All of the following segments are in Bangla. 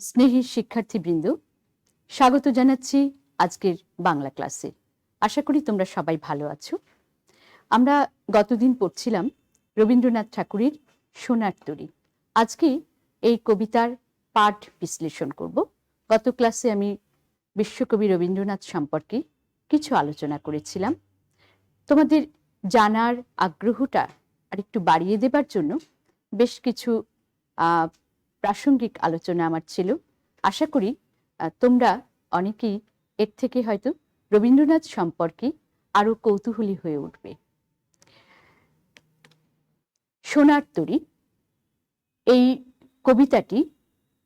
স্নেহের শিক্ষার্থীবৃন্দ, স্বাগত জানাচ্ছি আজকের বাংলা ক্লাসে। আশা করি তোমরা সবাই ভালো আছো। আমরা গতদিন পড়ছিলাম রবীন্দ্রনাথ ঠাকুরের সোনার তরী। আজকে এই কবিতার পাঠ বিশ্লেষণ করব। গত ক্লাসে আমি বিশ্বকবি রবীন্দ্রনাথ সম্পর্কে কিছু আলোচনা করেছিলাম। তোমাদের জানার আগ্রহটা আরেকটু বাড়িয়ে দেবার জন্য বেশ কিছু প্রাসঙ্গিক আলোচনা আমার ছিল। আশা করি তোমরা অনেকেই এর থেকে হয়তো রবীন্দ্রনাথ সম্পর্কে আরো কৌতূহলী হয়ে উঠবে। সোনার তরী এই কবিতাটি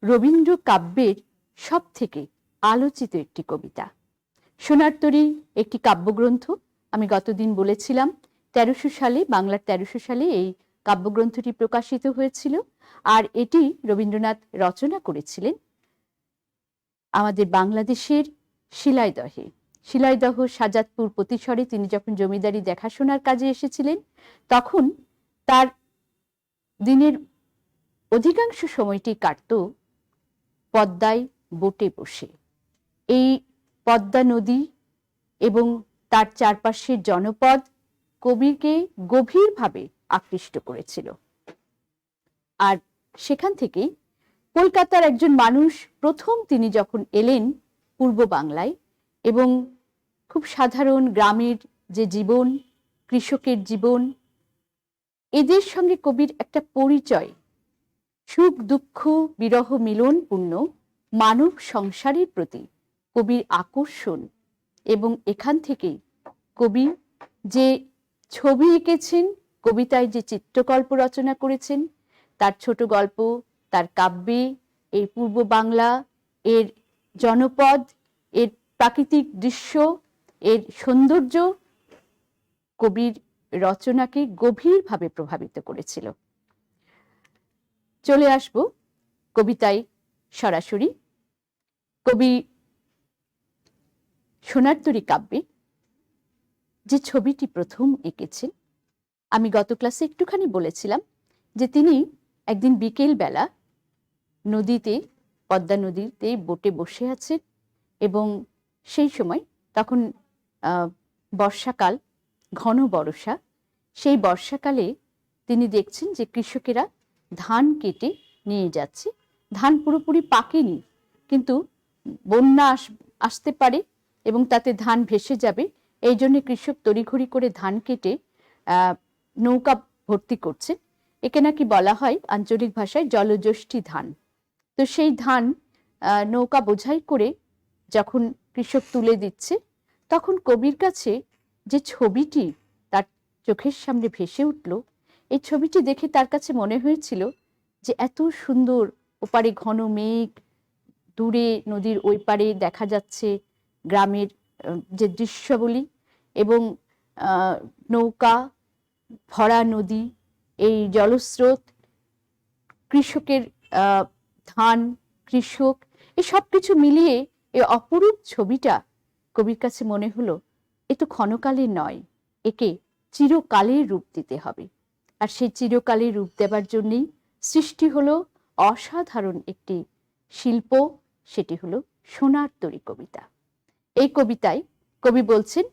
রবীন্দ্র কাব্যের সব থেকে আলোচিত একটি কবিতা। সোনার তরী একটি কাব্যগ্রন্থ। আমি গতদিন বলেছিলাম 1300 সালে, বাংলার 1300 সালে এই কাব্যগ্রন্থটি প্রকাশিত হয়েছিল। আর এটি রবীন্দ্রনাথ রচনা করেছিলেন আমাদের বাংলাদেশের শিলাইদহে। শিলাইদহ সাজাদপুর প্রতিসরে তিনি যখন জমিদারি দেখাশোনার কাজে এসেছিলেন, তখন তার দিনের অধিকাংশ সময়টি কাটত পদ্মায় বোটে বসে। এই পদ্মা নদী এবং তার চারপাশের জনপদ কবিকে গভীরভাবে আকৃষ্ট করেছিল। আর সেখান থেকেই কলকাতার একজন মানুষ প্রথম তিনি যখন এলেন পূর্ব বাংলায়, এবং খুব সাধারণ গ্রামের যে জীবন, কৃষকের জীবন, এদের সঙ্গে কবির একটা পরিচয়, সুখ দুঃখ বিরহ মিলনপূর্ণ মানব সংসারের প্রতি কবির আকর্ষণ, এবং এখান থেকেই কবি যে ছবি এঁকেছেন, কবিতায় যে চিত্রকল্প রচনা করেছেন, তার ছোট গল্প, তার কাব্যে এই পূর্ব বাংলা, এর জনপদ, এর প্রাকৃতিক দৃশ্য, এর সৌন্দর্য কবির রচনাকে গভীরভাবে প্রভাবিত করেছিল। চলে আসব কবিতায় সরাসরি। কবি সোনার তরী কাব্যে যে ছবিটি প্রথম এঁকেছেন, আমি গত ক্লাসে একটুখানি বলেছিলাম যে তিনি একদিন বিকেল বেলা নদীতে, পদ্মা নদীতে বোটে বসে আছেন, এবং সেই সময় তখন বর্ষাকাল, ঘন বর্ষা। সেই বর্ষাকালে তিনি দেখছেন যে কৃষকেরা ধান কেটে নিয়ে যাচ্ছে। ধান পুরোপুরি পাকেনি, কিন্তু বন্যা আসতে পারে এবং তাতে ধান ভেসে যাবে, এই জন্য কৃষক তড়িঘড়ি করে ধান কেটে নৌকা ভর্তি করছে। একে নাকি বলা হয় আঞ্চলিক ভাষায় জলযষ্টি ধান। তো সেই ধান নৌকা বোঝাই করে যখন কৃষক তুলে দিচ্ছে, তখন কবির কাছে যে ছবিটি তার চোখের সামনে ভেসে উঠল, এই ছবিটি দেখে তার কাছে মনে হয়েছিল যে এত সুন্দর, ওপারে ঘন মেঘ, দূরে নদীর ওই পারে দেখা যাচ্ছে গ্রামের যে দৃশ্যবলী, এবং নৌকা, ভরা নদী, এই জলস্রোত, কৃষকের ধান, কৃষক, এই সব কিছু মিলিয়ে এই অপরূপ ছবিটা কবির কাছে মনে হলো এ তো ক্ষণকালের নয়, একে চিরকালের রূপ দিতে হবে। আর সেই চিরকালের রূপ দেবার জন্যই সৃষ্টি হলো অসাধারণ একটি শিল্প, সেটি হলো সোনার তরী কবিতা। এই কবিতায় কবি বলছেন,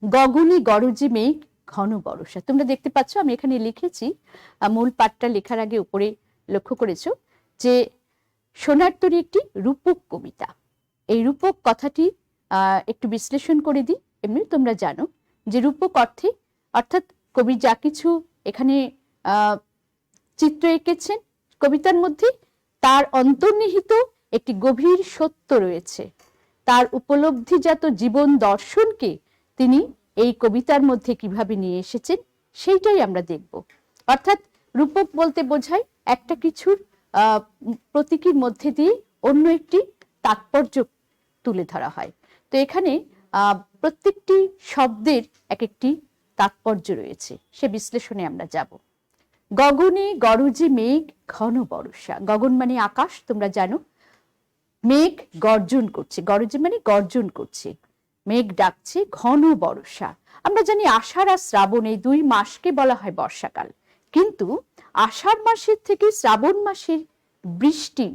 গগনে গরজে মেঘ ঘন বর্ষা। তোমরা দেখতে পাচ্ছ আমি এখানে লিখেছি, মূল পাঠটা লেখার আগে উপরে লক্ষ্য করেছো যে সোনার তরী একটি রূপক কবিতা। এই রূপক কথাটি একটু বিশ্লেষণ করে দিই। এমনি তোমরা জানো যে রূপক অর্থে, অর্থাৎ কবি যা কিছু এখানে চিত্র এঁকেছেন কবিতার মধ্যে, তার অন্তর্নিহিত একটি গভীর সত্য রয়েছে। তার উপলব্ধিজাত জীবন দর্শনকে তিনি এই কবিতার মধ্যে কিভাবে নিয়ে এসেছেন সেইটাই আমরা দেখব। অর্থাৎ রূপক বলতে বোঝায় একটা কিছুর প্রতীকীর মধ্যে দিয়ে অন্য একটি তাৎপর্য তুলে ধরা হয়। তো এখানে প্রত্যেকটি শব্দের এক একটি তাৎপর্য রয়েছে, সে বিশ্লেষণে আমরা যাব। গগনে গরজে মেঘ ঘন বর্ষা। গগন মানে আকাশ, তোমরা জানো। মেঘ গর্জন করছে, গরজে মানে গর্জন করছে। মেঘ ডাকছে ঘন বর্ষা। আমরা জানি আষাঢ় আর শ্রাবণ এই 2 মাসকে বলা হয় বর্ষাকাল, কিন্তু আষাঢ় মাসের থেকে শ্রাবণ মাসের বৃষ্টি,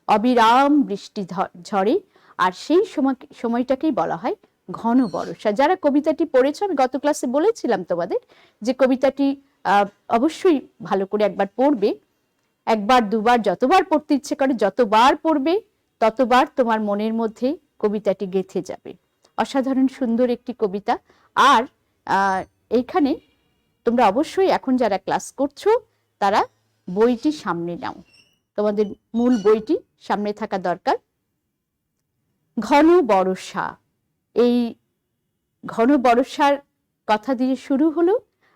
অবিরাম বৃষ্টি ঝরে, আর সেই সময়টাকেই বলা হয় ঘন বর্ষা। যারা কবিতাটি পড়েছ, আমি গত ক্লাসে বলেছিলাম তোমাদের যে কবিতাটি অবশ্যই ভালো করে একবার পড়বে, একবার দুবার যতবার পড়তে ইচ্ছে করে যতবার পড়বে ততবার তোমার মনের মধ্যে কবিতাটি গেঁথে যাবে। অসাধারণ সুন্দর একটি কবিতা। আর এইখানে তোমরা অবশ্যই এখন যারা ক্লাস করছো তারা বইটি সামনে নাও, তোমাদের মূল বইটি সামনে থাকা দরকার। ঘন বর্ষা, এই ঘন বর্ষার কথা দিয়ে শুরু হলো,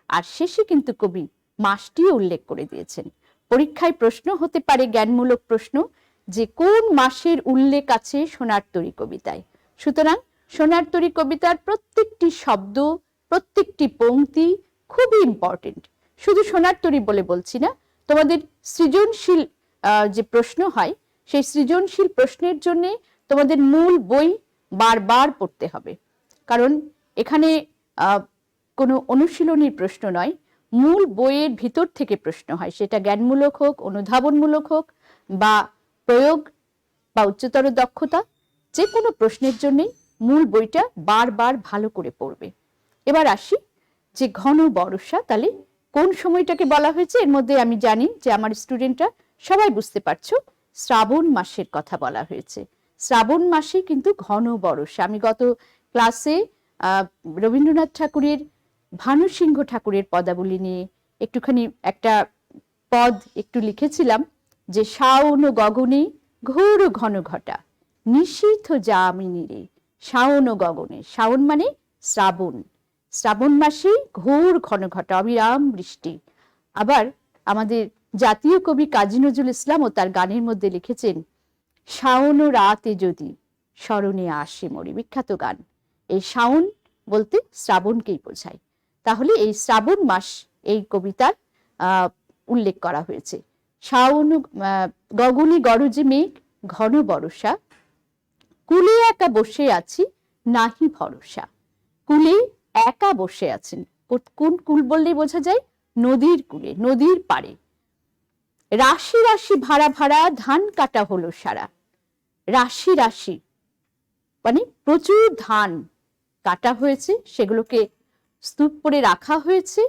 আর শেষে কিন্তু কবি মাসটিও উল্লেখ করে দিয়েছেন। পরীক্ষায় প্রশ্ন হতে পারে, জ্ঞানমূলক প্রশ্ন, যে কোন মাসের উল্লেখ আছে সোনার তরী কবিতায়। সুতরাং সোনার তরী কবিতার প্রত্যেকটি শব্দ, প্রত্যেকটি পংক্তি খুবই ইম্পর্টেন্ট। শুধু সোনার তরী বলে বলছি না, তোমাদের সৃজনশীল যে প্রশ্ন হয় সেই সৃজনশীল প্রশ্নের জন্য তোমাদের মূল বই বারবার পড়তে হবে, কারণ এখানে কোনো অনুশীলনীর প্রশ্ন নয়, মূল বইয়ের ভিতর থেকে প্রশ্ন হয়, সেটা জ্ঞানমূলক হোক, অনুধাবনমূলক হোক, বা প্রয়োগ বা উচ্চতর দক্ষতা, যে কোনো প্রশ্নের জন্যই মূল বইটা বারবার ভালো করে পড়বে। এবার আসি যে ঘন বর্ষা, তাহলে কোন সময়টাকে বলা হয়েছে। এর মধ্যে আমি জানি যে আমার স্টুডেন্টরা সবাই বুঝতে পারছো, শ্রাবণ মাসের কথা বলা হয়েছে। শ্রাবণ মাসে কিন্তু ঘন বর্ষা। আমি গত ক্লাসে রবীন্দ্রনাথ ঠাকুরের ভানুসিংহ ঠাকুরের পদাবলী নিয়ে একটুখানি একটা পদ একটু লিখেছিলাম, যে শাওন গগনে ঘোর ঘন ঘটা, নিশীথ যামিনী রে শাওন গগনে। শাওন মানে শ্রাবণ, শ্রাবণ মাসে ঘোর ঘন ঘটা, অবিরাম বৃষ্টি। আবার আমাদের জাতীয় কবি কাজী নজরুল ইসলামও তার গানের মধ্যে লিখেছেন, শাওন রাতে যদি স্মরণে আসে মরি, বিখ্যাত গান। এই শাওন বলতে শ্রাবণকেই বোঝায়। তাহলে এই শ্রাবণ মাস এই কবিতার উল্লেখ করা হয়েছে। শাওন গগনে গরজে মেঘ ঘন বর্ষা, কুলে একা বসে আছি নাহি ভরসা। কুলে একা বসে আছেন, কোন কুল বললেই বোঝা যায়, নদীর কুলে, নদীর পাড়ে। রাশি রাশি ভাড়া ভাড়া ধান কাটা হলো সারা। রাশি রাশি মানে প্রচুর ধান কাটা হয়েছে, সেগুলোকে স্তূপ করে রাখা হয়েছে।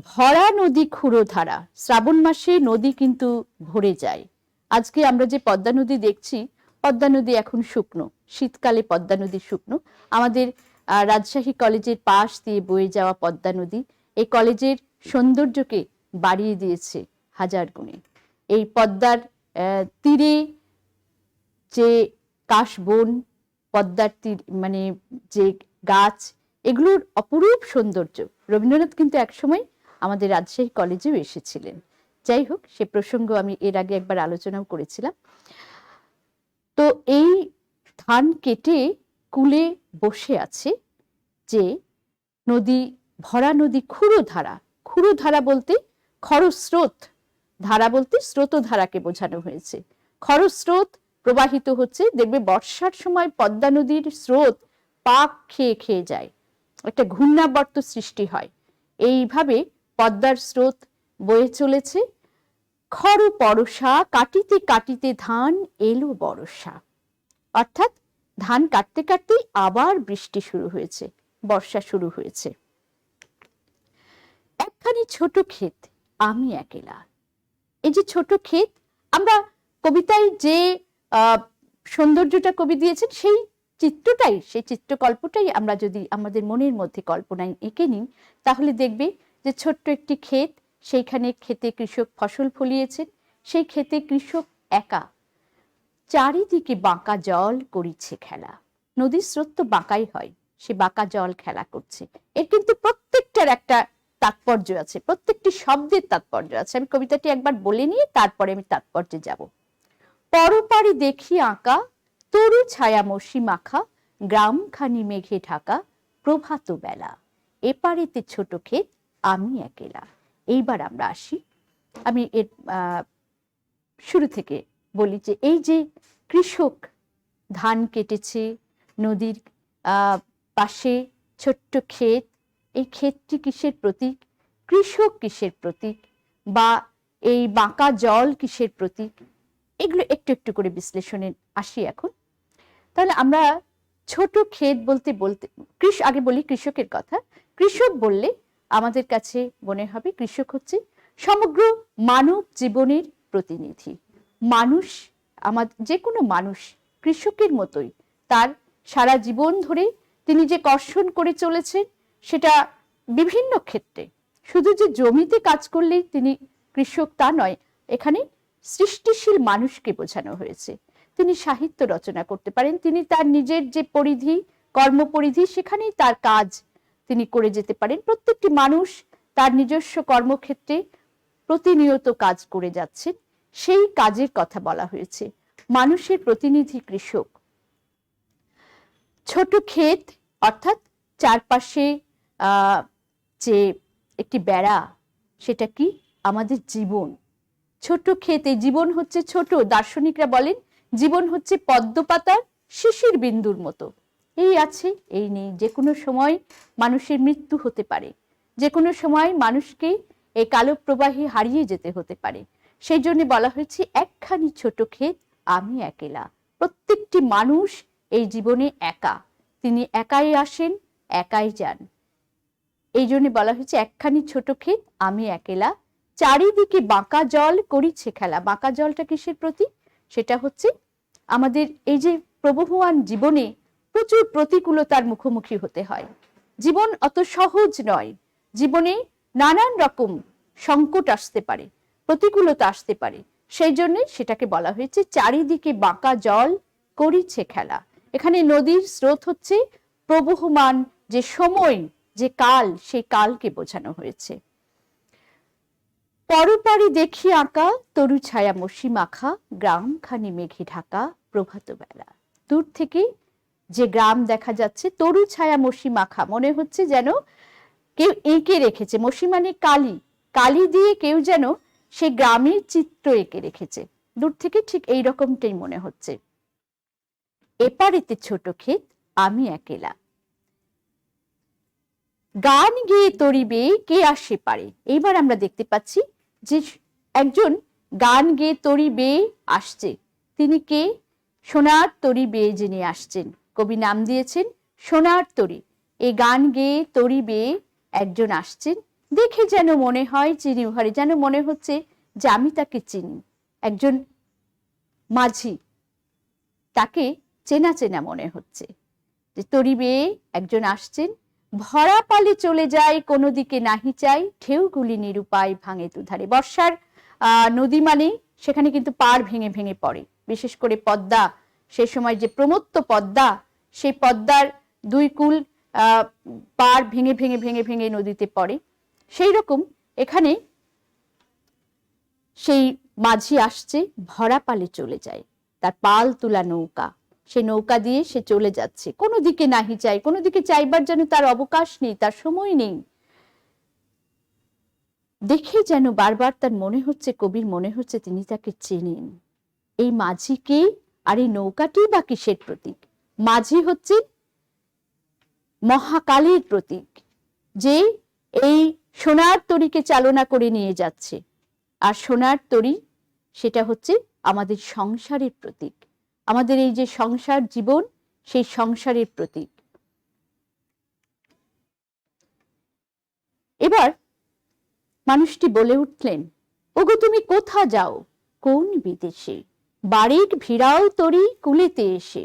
ভরা নদী ক্ষুরোধারা, শ্রাবণ মাসে নদী কিন্তু ভরে যায়। আজকে আমরা যে পদ্মা নদী দেখছি, পদ্মা নদী এখন শুকনো, শীতকালে পদ্মা নদী শুকনো। আমাদের রাজশাহী কলেজের পাশ দিয়ে বয়ে যাওয়া পদ্মা নদী এই কলেজের সৌন্দর্যকে বাড়িয়ে দিয়েছে হাজার গুণে। এই পদ্মার তীরে যে কাশবন, পদ্মার তীর মানে যে গাছ, এগুলোর অপরূপ সৌন্দর্য। রবীন্দ্রনাথ কিন্তু একসময় আমাদের রাজশাহী কলেজেও এসেছিলেন। যাই হোক, সে প্রসঙ্গ আমি এর আগে একবার আলোচনাও করেছিলাম। তো এই ধান কেটে কুলে বসে আছে যে নদী, ভরা নদী ক্ষুরোধারা। ক্ষুরোধারা বলতে খরস্রোত, ধারা বলতে স্রোতধারাকে বোঝানো হয়েছে। খরস্রোত প্রবাহিত হচ্ছে। দেখবে বর্ষার সময় পদ্মা নদীর স্রোত পাক খেয়ে খেয়ে যায়, একটা ঘূর্ণাবর্ত সৃষ্টি হয়। এইভাবে পদ্মার স্রোত বয়ে চলেছে। খর পরশা কাটিতে কাটিতে ধান এলো বর্ষা, অর্থাৎ ধান কাটতে কাটতেই আবার বৃষ্টি শুরু হয়েছে, বর্ষা শুরু হয়েছে। একখানি ছোট ক্ষেত আমি একেলা। এই যে ছোট ক্ষেত, আমরা কবিতায় যে সৌন্দর্যটা কবি দিয়েছেন সেই চিত্রটাই, সেই চিত্রকল্পটাই আমরা যদি আমাদের মনের মধ্যে কল্পনায় এঁকে নিই, তাহলে দেখবে যে ছোট্ট একটি ক্ষেত, সেইখানে ক্ষেতে কৃষক ফসল ফলিয়েছেন, সেই ক্ষেতে কৃষক একা, চারিদিকে বাঁকা জল করিছে খেলা। নদীর স্রোত তো বাঁকাই হয়, সে বাঁকা জল খেলা করছে। এর কিন্তু প্রত্যেকটার একটা তাৎপর্য আছে, প্রত্যেকটি শব্দের তাৎপর্য আছে। আমি কবিতাটি একবার বলে নিয়ে তারপরে আমি তাৎপর্যে যাব। পরপারে দেখি আঁকা তরু ছায়া মসি মাখা, গ্রামখানি মেঘে ঢাকা প্রভাত বেলা, এপারেতে ছোট ক্ষেত আমি একেলা। এইবার আমরা আসি, আমি এর শুরু থেকে বলি যে এই যে কৃষক ধান কেটেছে, নদীর পাশে ছোট্ট ক্ষেত, এই ক্ষেতটি কিসের প্রতীক? কৃষক কিসের প্রতীক? বা এই বাঁকা জল কিসের প্রতীক? এগুলো একটু একটু করে বিশ্লেষণে আসি এখন। তাহলে আমরা ছোট ক্ষেত বলতে বলতে আগে বলি কৃষকের কথা। কৃষক বললে আমাদের কাছে মনে হবে কৃষক হচ্ছে সমগ্র মানব জীবনের প্রতিনিধি। মানুষ, আমাদের যে কোনো মানুষ কৃষকের মতোই তার সারা জীবন ধরে তিনি যে কর্ষণ করে চলেছেন সেটা বিভিন্ন ক্ষেত্রে, শুধু যে জমিতে কাজ করলেই তিনি কৃষক তা নয়, এখানে সৃষ্টিশীল মানুষকে বোঝানো হয়েছে। তিনি সাহিত্য রচনা করতে পারেন, তিনি তার নিজের যে পরিধি, কর্মপরিধি, সেখানেই তার কাজ তিনি করে যেতে পারেন। প্রত্যেকটি মানুষ তার নিজস্ব কর্মক্ষেত্রে প্রতিনিয়ত কাজ করে যাচ্ছেন, সেই কাজের কথা বলা হয়েছে। মানুষের প্রতিনিধি কৃষক। ছোট ক্ষেত অর্থাৎ চারপাশে যে একটি বেড়া, সেটা কি? আমাদের জীবন। ছোট ক্ষেতে জীবন হচ্ছে ছোট। দার্শনিকরা বলেন জীবন হচ্ছে পদ্মপাতার শিশির বিন্দুর মতো। এই আছে, এই নেই, যে কোনো সময় মানুষের মৃত্যু হতে পারে, যে কোনো সময় মানুষকে এই কালো প্রবাহে হারিয়ে যেতে হতে পারে। সেই জন্য বলা হয়েছে একখানি ছোট ক্ষেত আমি একেলা। প্রত্যেকটি মানুষ এই জীবনে একা, তিনি একাই আসেন, একাই যান। এই জন্য বলা হয়েছে একখানি ছোট ক্ষেত আমি একেলা, চারিদিকে বাঁকা জল করিছে খেলা। বাঁকা জলটা কিসের প্রতীক? সেটা হচ্ছে আমাদের এই যে প্রবহমান জীবনে প্রচুর প্রতিকূলতার মুখোমুখি হতে হয়। জীবন অত সহজ নয়, জীবনে নানান রকম সংকট আসতে পারে, প্রতিকূলতা আসতে পারে। সেই জন্য সেটাকে বলা হয়েছে চারিদিকে বাঁকা জল করিছে খেলা। এখানে নদীর স্রোত হচ্ছে প্রবহমান যে সময়, যে কাল, সেই কালকে বোঝানো হয়েছে। পরপারি দেখি আঁকা তরু ছায়া মসি মাখা, গ্রাম খানি মেঘে ঢাকা প্রভাত বেলা। দূর থেকে যে গ্রাম দেখা যাচ্ছে তরু ছায়া মসি মাখা, মনে হচ্ছে যেন কেউ এঁকে রেখেছে। মসি মানে কালি, কালি দিয়ে কেউ যেন সে গ্রামের চিত্র এঁকে রেখেছে। দূর থেকে ঠিক এই রকমটাই মনে হচ্ছে। এপারেতে ছোট ক্ষেত আমি একেলা, গান গেয়ে তরিবে কে আসে পারে। এইবার আমরা দেখতে পাচ্ছি যে একজন গান গেয়ে তরি বেয়ে আসছে। তিনি কে? সোনার তরি বেয়ে যিনি আসছেন, কবি নাম দিয়েছেন সোনার তরি। এই গান গেয়ে তরি বেয়ে একজন আসছেন, দেখে যেন মনে হয় চিনি ভরে, যেন মনে হচ্ছে যে আমি তাকে চিনি। একজন মাঝি, তাকে চেনা চেনা মনে হচ্ছে। যে তরি বেয়ে একজন আসছেন, ভরা পালে চলে যায় কোনো দিকে নাহি চাই, ঢেউগুলি নিরুপায় ভাঙে দুধারে। বর্ষার নদী মানে সেখানে কিন্তু পাড় ভেঙে ভেঙে পড়ে, বিশেষ করে পদ্মা। সে সময় যে প্রমত্ত পদ্মা, সেই পদ্মার দুই কূল পাড় ভেঙে ভেঙে ভেঙে ভেঙে নদীতে পড়ে। সেই রকম এখানে সেই মাঝি আসছে, ভরা পালে চলে যায়, তার পাল তোলা নৌকা, সে নৌকা দিয়ে সে চলে যাচ্ছে, কোনো দিকে নাহি চাই, কোনো দিকে চাইবার যেন তার অবকাশ নেই, তার সময় নেই। দেখে যেন বারবার তার মনে হচ্ছে, কবির মনে হচ্ছে তিনি তাকে চেনেন। এই মাঝিকে আর এই নৌকাটি বা কিসের প্রতীক? মাঝি হচ্ছে মহাকালের প্রতীক, যে এই সোনার তরীকে চালনা করে নিয়ে যাচ্ছে। আর সোনার তরী সেটা হচ্ছে আমাদের সংসারের প্রতীক, আমাদের এই যে সংসার জীবন, সেই সংসারের প্রতীক। এবার মানুষটি বলে উঠলেন, ওগো তুমি কোথা যাও, কোন বিদেশে, বাড়ির ভিড়াও তরি কুলেতে এসে,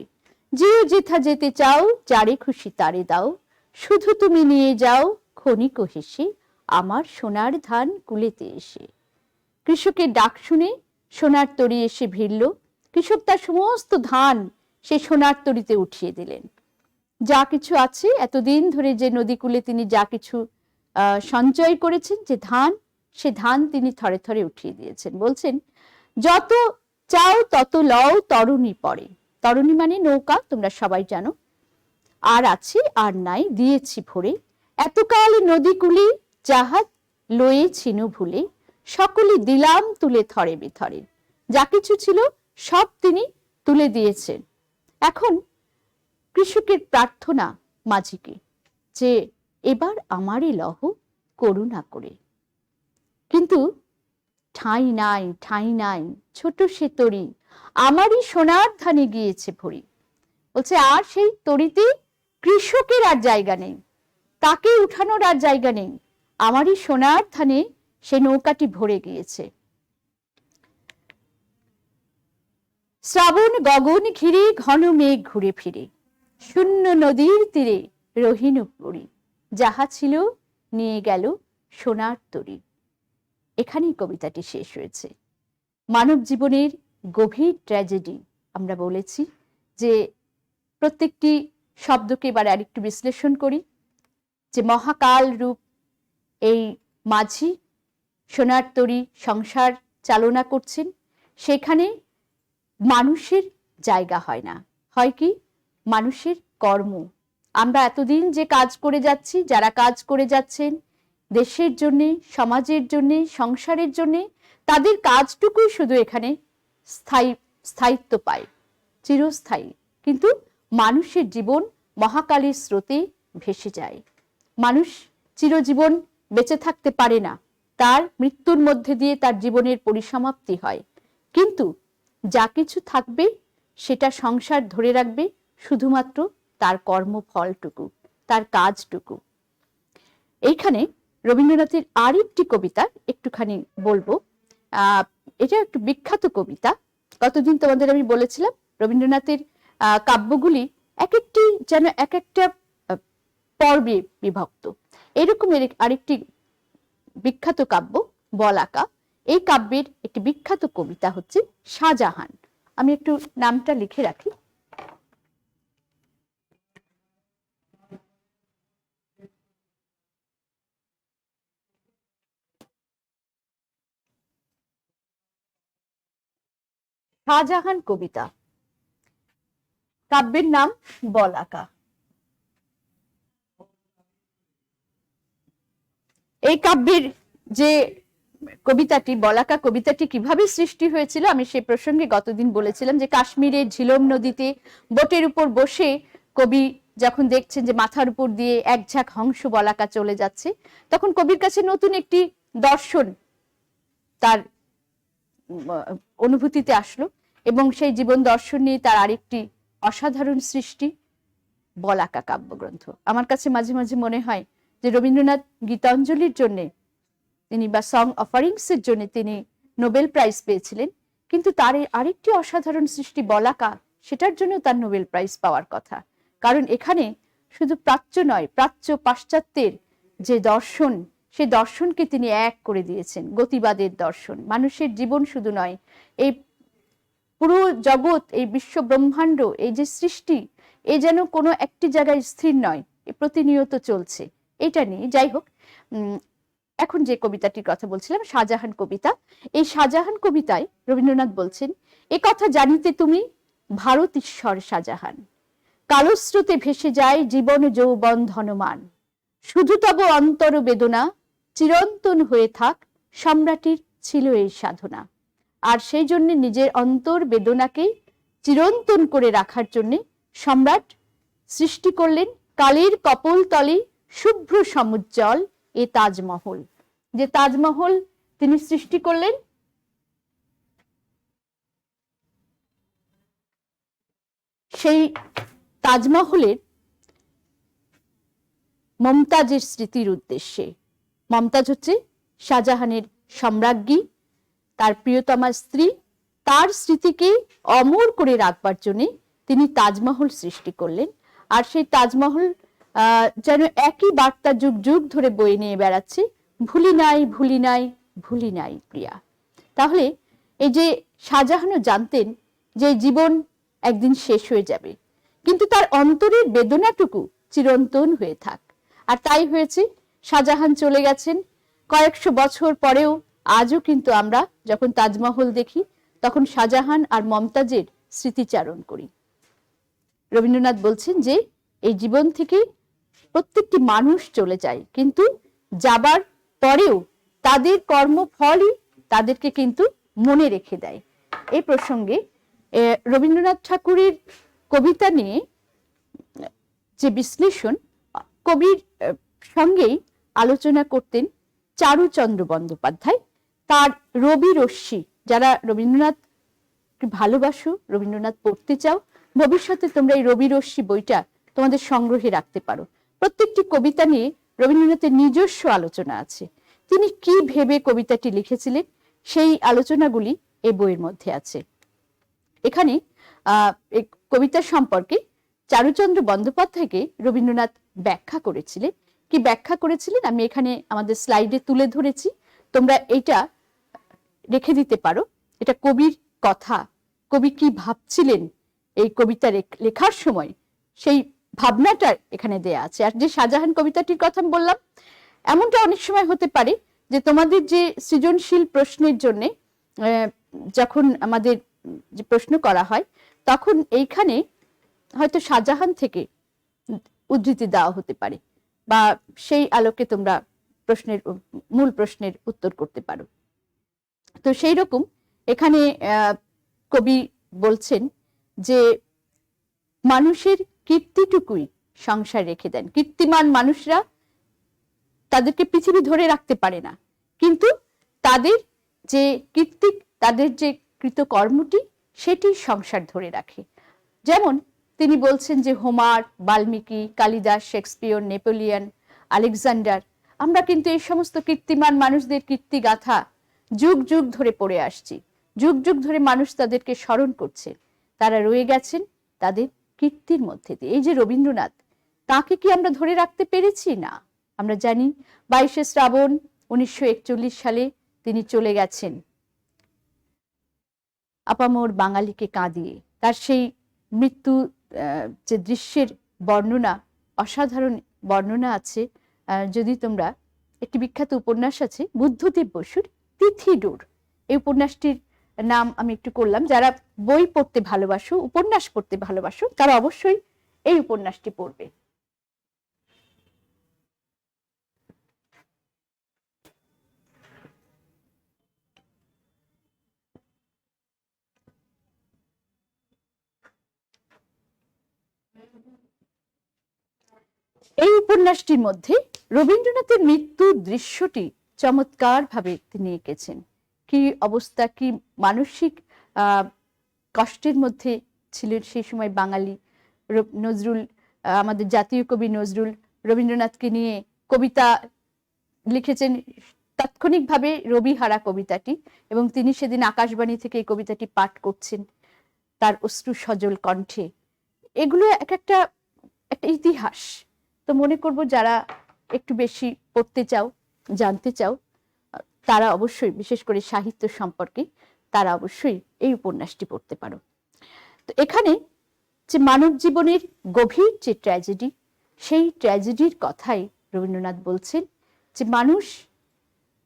যেও যেথা যেতে চাও, যারে খুশি তারে দাও, শুধু তুমি নিয়ে যাও ক্ষণিক হেসে, আমার সোনার ধান কুলেতে এসে। কৃষকের ডাক শুনে সোনার তরী এসে ভিড়ল। কৃষক তার সমস্ত ধান সে সোনার তরীতে উঠিয়ে দিলেন। যা কিছু আছে এতদিন ধরে যে নদীকূলে তিনি যা কিছু সঞ্চয় করেছেন, যে ধান, সে ধান তিনি থরে থরে উঠিয়ে দিয়েছেন। বলছেন, যত চাও তত লও তরুণী পরে। তরুণী মানে নৌকা, তোমরা সবাই জানো। আর আছে আর নাই দিয়েছি ভরে, এতকাল নদীকূলে জাহাজ লয়ে ছিনু ভুলে, সকলে দিলাম তুলে থরে বিথরে। যা কিছু ছিল সব তিনি তুলে দিয়েছেন। এখন কৃষকের প্রার্থনা মাঝিকে যে এবার আমারই লহ করুণা করে। কিন্তু ঠাঁই নাই, ঠাঁই নাই, ছোট সে তরি, আমারই সোনার ধানে গিয়েছে ভরি। বলছে আর সেই তরিতে কৃষকের আর জায়গা নেই, তাকে উঠানোর আর জায়গা নেই, আমারই সোনার ধানে সে নৌকাটি ভরে গিয়েছে। শ্রাবণ গগন ঘিরে ঘন মেঘ ঘুরে ফিরে, শূন্য নদীর তীরে রহিন পড়ি, যাহা ছিল নিয়ে গেল সোনার তরি। এখানেই কবিতাটি শেষ হয়েছে। মানব জীবনের গভীর ট্র্যাজেডি আমরা বলেছি যে প্রত্যেকটি শব্দকে এবার আরেকটু বিশ্লেষণ করি, যে মহাকাল রূপ এই মাঝি সোনার তরি সংসার চালনা করছেন, সেখানে মানুষের জায়গা হয় না, হয় কি মানুষের কর্ম। আমরা এতদিন যে কাজ করে যাচ্ছি, যারা কাজ করে যাচ্ছেন দেশের জন্য, সমাজের জন্য, সংসারের জন্য, তাদের কাজটুকুই শুধু এখানে স্থায়িত্ব পায়, চিরস্থায়ী। কিন্তু মানুষের জীবন মহাকালের স্রোতে ভেসে যায়। মানুষ চিরজীবন বেঁচে থাকতে পারে না, তার মৃত্যুর মধ্যে দিয়ে তার জীবনের পরিসমাপ্তি হয়। কিন্তু যা কিছু থাকবে সেটা সংসার ধরে রাখবে শুধুমাত্র তার কর্মফলটুকু, তার কাজটুকু। এইখানে রবীন্দ্রনাথের আরেকটি কবিতা একটুখানি বলবো। এটা একটু বিখ্যাত কবিতা। গতদিন তোমাদের আমি বলেছিলাম রবীন্দ্রনাথের কাব্যগুলি এক একটি যেন এক একটা পর্বে বিভক্ত। এরকমের আরেকটি বিখ্যাত কাব্য বলাকা। এই কাব্যের একটি বিখ্যাত কবিতা হচ্ছে শাহজাহান। আমি একটু নামটা লিখে রাখি। শাহজাহান কবিতা, কাব্যের নাম বলাকা। এই কাব্যের যে কবিতাটি, বলাকা কবিতাটি কিভাবে সৃষ্টি হয়েছিল আমি সে প্রসঙ্গে গতদিন বলেছিলাম যে কাশ্মীরের ঝিলম নদীতে বোটের উপর বসে কবি যখন দেখছেন যে মাথার উপর দিয়ে এক ঝাঁক হংস বলাকা চলে যাচ্ছে, তখন কবির কাছে নতুন একটি দর্শন তার অনুভূতিতে আসলো, এবং সেই জীবন দর্শন নিয়ে তার আরেকটি অসাধারণ সৃষ্টি বলাকা কাব্যগ্রন্থ। আমার কাছে মাঝে মাঝে মনে হয় যে রবীন্দ্রনাথ গীতাঞ্জলির জন্য তিনি বা সং অফারিংস এর জন্য তিনি নোবেল প্রাইজ পেয়েছিলেন, কিন্তু তার আরেকটি অসাধারণ সৃষ্টি বলাকা, সেটার জন্য তার নোবেল প্রাইজ পাওয়ার কথা। কারণ এখানে শুধু প্রাচ্য নয়, প্রাচ্য পাশ্চাত্যের যে দর্শন, সে দর্শনকে তিনি এক করে দিয়েছেন। গতিবাদের দর্শন, মানুষের জীবন শুধু নয়, এই পুরো জগৎ, এই বিশ্ব ব্রহ্মাণ্ড, এই যে সৃষ্টি, এ যেন কোনো একটি জায়গায় স্থির নয়, এ প্রতিনিয়ত চলছে। এটা নিয়ে যাই হোক, এখন যে কবিতাটির কথা বলছিলাম শাহজাহান কবিতা, এই শাহজাহান কবিতায় রবীন্দ্রনাথ বলছেন, এ কথা জানিতে তুমি ভারত ঈশ্বর শাহজাহান, কালো স্রোতে ভেসে যায় জীবন যৌবন ধনমান, শুধু তব অন্তর বেদনা চিরন্তন হয়ে থাক, সম্রাটের ছিল এই সাধনা। আর সেই জন্য নিজের অন্তর বেদনাকে চিরন্তন করে রাখার জন্য সম্রাট সৃষ্টি করলেন কালের কপোল তলে শুভ্র সমুজ্জ্বল এ তাজমহল। যে তাজমহল তিনি সৃষ্টি করলেন, সেই তাজমহলের মমতাজের স্মৃতির উদ্দেশ্যে। মমতাজ হচ্ছে শাহজাহানের সম্রাজ্ঞী, তার প্রিয়তমা স্ত্রী। তার স্মৃতিকে অমর করে রাখবার জন্য তিনি তাজমহল সৃষ্টি করলেন। আর সেই তাজমহল যেন একই বার্তা যুগ যুগ ধরে বয়ে নিয়ে বেড়াচ্ছে, ভুলি নাই, ভুলি নাই, ভুলি নাই প্রিয়া। তাহলে এই যে শাহজাহানও জানতেন যে জীবন একদিন শেষ হয়ে যাবে, কিন্তু তার অন্তরের বেদনাটুকু চিরন্তন হয়ে থাক। আর তাই হয়েছে, শাহজাহান চলে গেছেন কয়েকশো বছর পরেও আজও কিন্তু আমরা যখন তাজমহল দেখি তখন শাহজাহান আর মমতাজের স্মৃতিচারণ করি। রবীন্দ্রনাথ বলছেন যে এই জীবন থেকে প্রত্যেকটি মানুষ চলে যায়, কিন্তু যাবার পরেও তাদের কর্মফলই তাদেরকে কিন্তু মনে রেখে দেয়। এই প্রসঙ্গে রবীন্দ্রনাথ ঠাকুরের কবিতা নিয়ে যে বিশ্লেষণ কবির সঙ্গেই আলোচনা করতেন চারুচন্দ্র বন্দ্যোপাধ্যায়। তার রবি রশ্মি, যারা রবীন্দ্রনাথ ভালোবাসো, রবীন্দ্রনাথ পড়তে চাও, ভবিষ্যতে তোমরা এই রবি রশ্মি বইটা তোমাদের সংগ্রহে রাখতে পারো। প্রত্যেকটি কবিতা নিয়ে রবীন্দ্রনাথের নিজস্ব আলোচনা আছে। তিনি কি ভেবে কবিতাটি লিখেছিলেন সেই আলোচনাগুলি এই বইয়ের মধ্যে আছে। এখানে কবিতা সম্পর্কে চারুচন্দ্র বন্দ্যোপাধ্যায়কে রবীন্দ্রনাথ ব্যাখ্যা করেছিলেন। কি ব্যাখ্যা করেছিলেন আমি এখানে আমাদের স্লাইডে তুলে ধরেছি, তোমরা এটা রেখে দিতে পারো। এটা কবির কথা, কবি কি ভাবছিলেন এই কবিতা লেখার সময়, সেই ভাবনাটা এখানে দেয়া আছে। আর যে শাহজাহান কবিতাটির কথা আমি বললাম, এমনটা অনেক সময় হতে পারে যে তোমাদের যে সৃজনশীল প্রশ্নের জন্য যখন আমাদের যে প্রশ্ন করা হয়, তখন এইখানে হয়তো শাহজাহান থেকে উদ্ধৃতি দেওয়া হতে পারে, বা সেই আলোকে তোমরা মূল প্রশ্নের উত্তর করতে পারো। তো সেই রকম এখানে কবি বলছেন যে মানুষের কীর্তিটুকুই সংসার রেখে দেন। কীর্তিমান মানুষরা তাদেরকে পৃথিবী ধরে রাখতে পারে না, কিন্তু তাদের যে কীর্তি, তাদের যে কৃতকর্মটি, সেটি সংসার ধরে রাখে। যেমন তিনি বলছেন যে Homer, Valmiki, Kalidas, Shakespeare, Napoleon, Alexander, আমরা কিন্তু এই সমস্ত কীর্তিমান মানুষদের কীর্তিগাথা যুগ যুগ ধরে পড়ে আসছি। যুগ যুগ ধরে মানুষ তাদেরকে স্মরণ করছে। তারা রয়ে গেছেন তাদের কীর্তির মধ্যে দিয়ে। এই যে রবীন্দ্রনাথ, তাকে কি আমরা ধরে রাখতে পেরেছি? না। আমরা জানি 22শে শ্রাবণ 1941 সালে তিনি চলে গেছেন আপামর বাঙালিকে কাঁদিয়ে। তার সেই মৃত্যু যে দৃশ্যের বর্ণনা, অসাধারণ বর্ণনা আছে। যদি তোমরা, একটি বিখ্যাত উপন্যাস আছে বুদ্ধদেব বসুর তিথিডোর, এই উপন্যাসটির নাম আমি একটু করলাম। যারা বই পড়তে ভালোবাসো, উপন্যাস পড়তে ভালোবাসো, তারা অবশ্যই এই উপন্যাসটি পড়বে। এই উপন্যাসটির মধ্যে রবীন্দ্রনাথের মৃত্যুর দৃশ্যটি চমৎকার ভাবে তিনি এঁকেছেন। কি অবস্থা, কি মানসিক কষ্টের মধ্যে ছিলেন সেই সময় বাঙালি। নজরুল, আমাদের জাতীয় কবি নজরুল রবীন্দ্রনাথকে নিয়ে কবিতা লিখেছেন, তাৎক্ষণিকভাবে রবিহারা কবিতাটি, এবং তিনি সেদিন আকাশবাণী থেকে এই কবিতাটি পাঠ করছেন তার অশ্রু সজল কণ্ঠে। এগুলো একটা ইতিহাস। তো মনে করব যারা একটু বেশি পড়তে চাও, জানতে চাও, তারা অবশ্যই, বিশেষ করে সাহিত্য সম্পর্কে, তারা অবশ্যই এই উপন্যাসটি পড়তে পারো। তো এখানে যে মানব জীবনের গভীর যে ট্র্যাজেডি, সেই ট্র্যাজেডির কথাই রবীন্দ্রনাথ বলছেন যে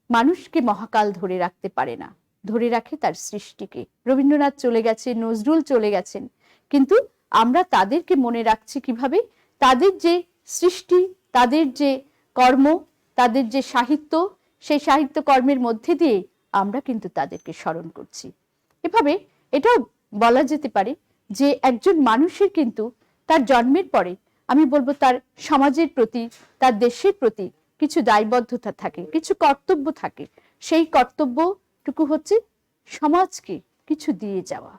মানুষকে মহাকাল ধরে রাখতে পারে না, ধরে রাখে তার সৃষ্টিকে। রবীন্দ্রনাথ চলে গেছেন, নজরুল চলে গেছেন, কিন্তু আমরা তাদেরকে মনে রাখছি কিভাবে? তাদের যে সৃষ্টি, তাদের যে কর্ম, তাদের যে সাহিত্য, সেই সাহিত্য কর্মের মধ্যে দিয়ে আমরা কিন্তু তাদেরকে স্মরণ করছি। এভাবে এটাও বলা যেতে পারে যে একজন মানুষের কিন্তু তার জন্মের পরে, আমি বলবো, তার সমাজের প্রতি, তার দেশের প্রতি কিছু দায়বদ্ধতা থাকে, কিছু কর্তব্য থাকে। সেই কর্তব্যটুকু হচ্ছে সমাজকে কিছু দিয়ে যাওয়া।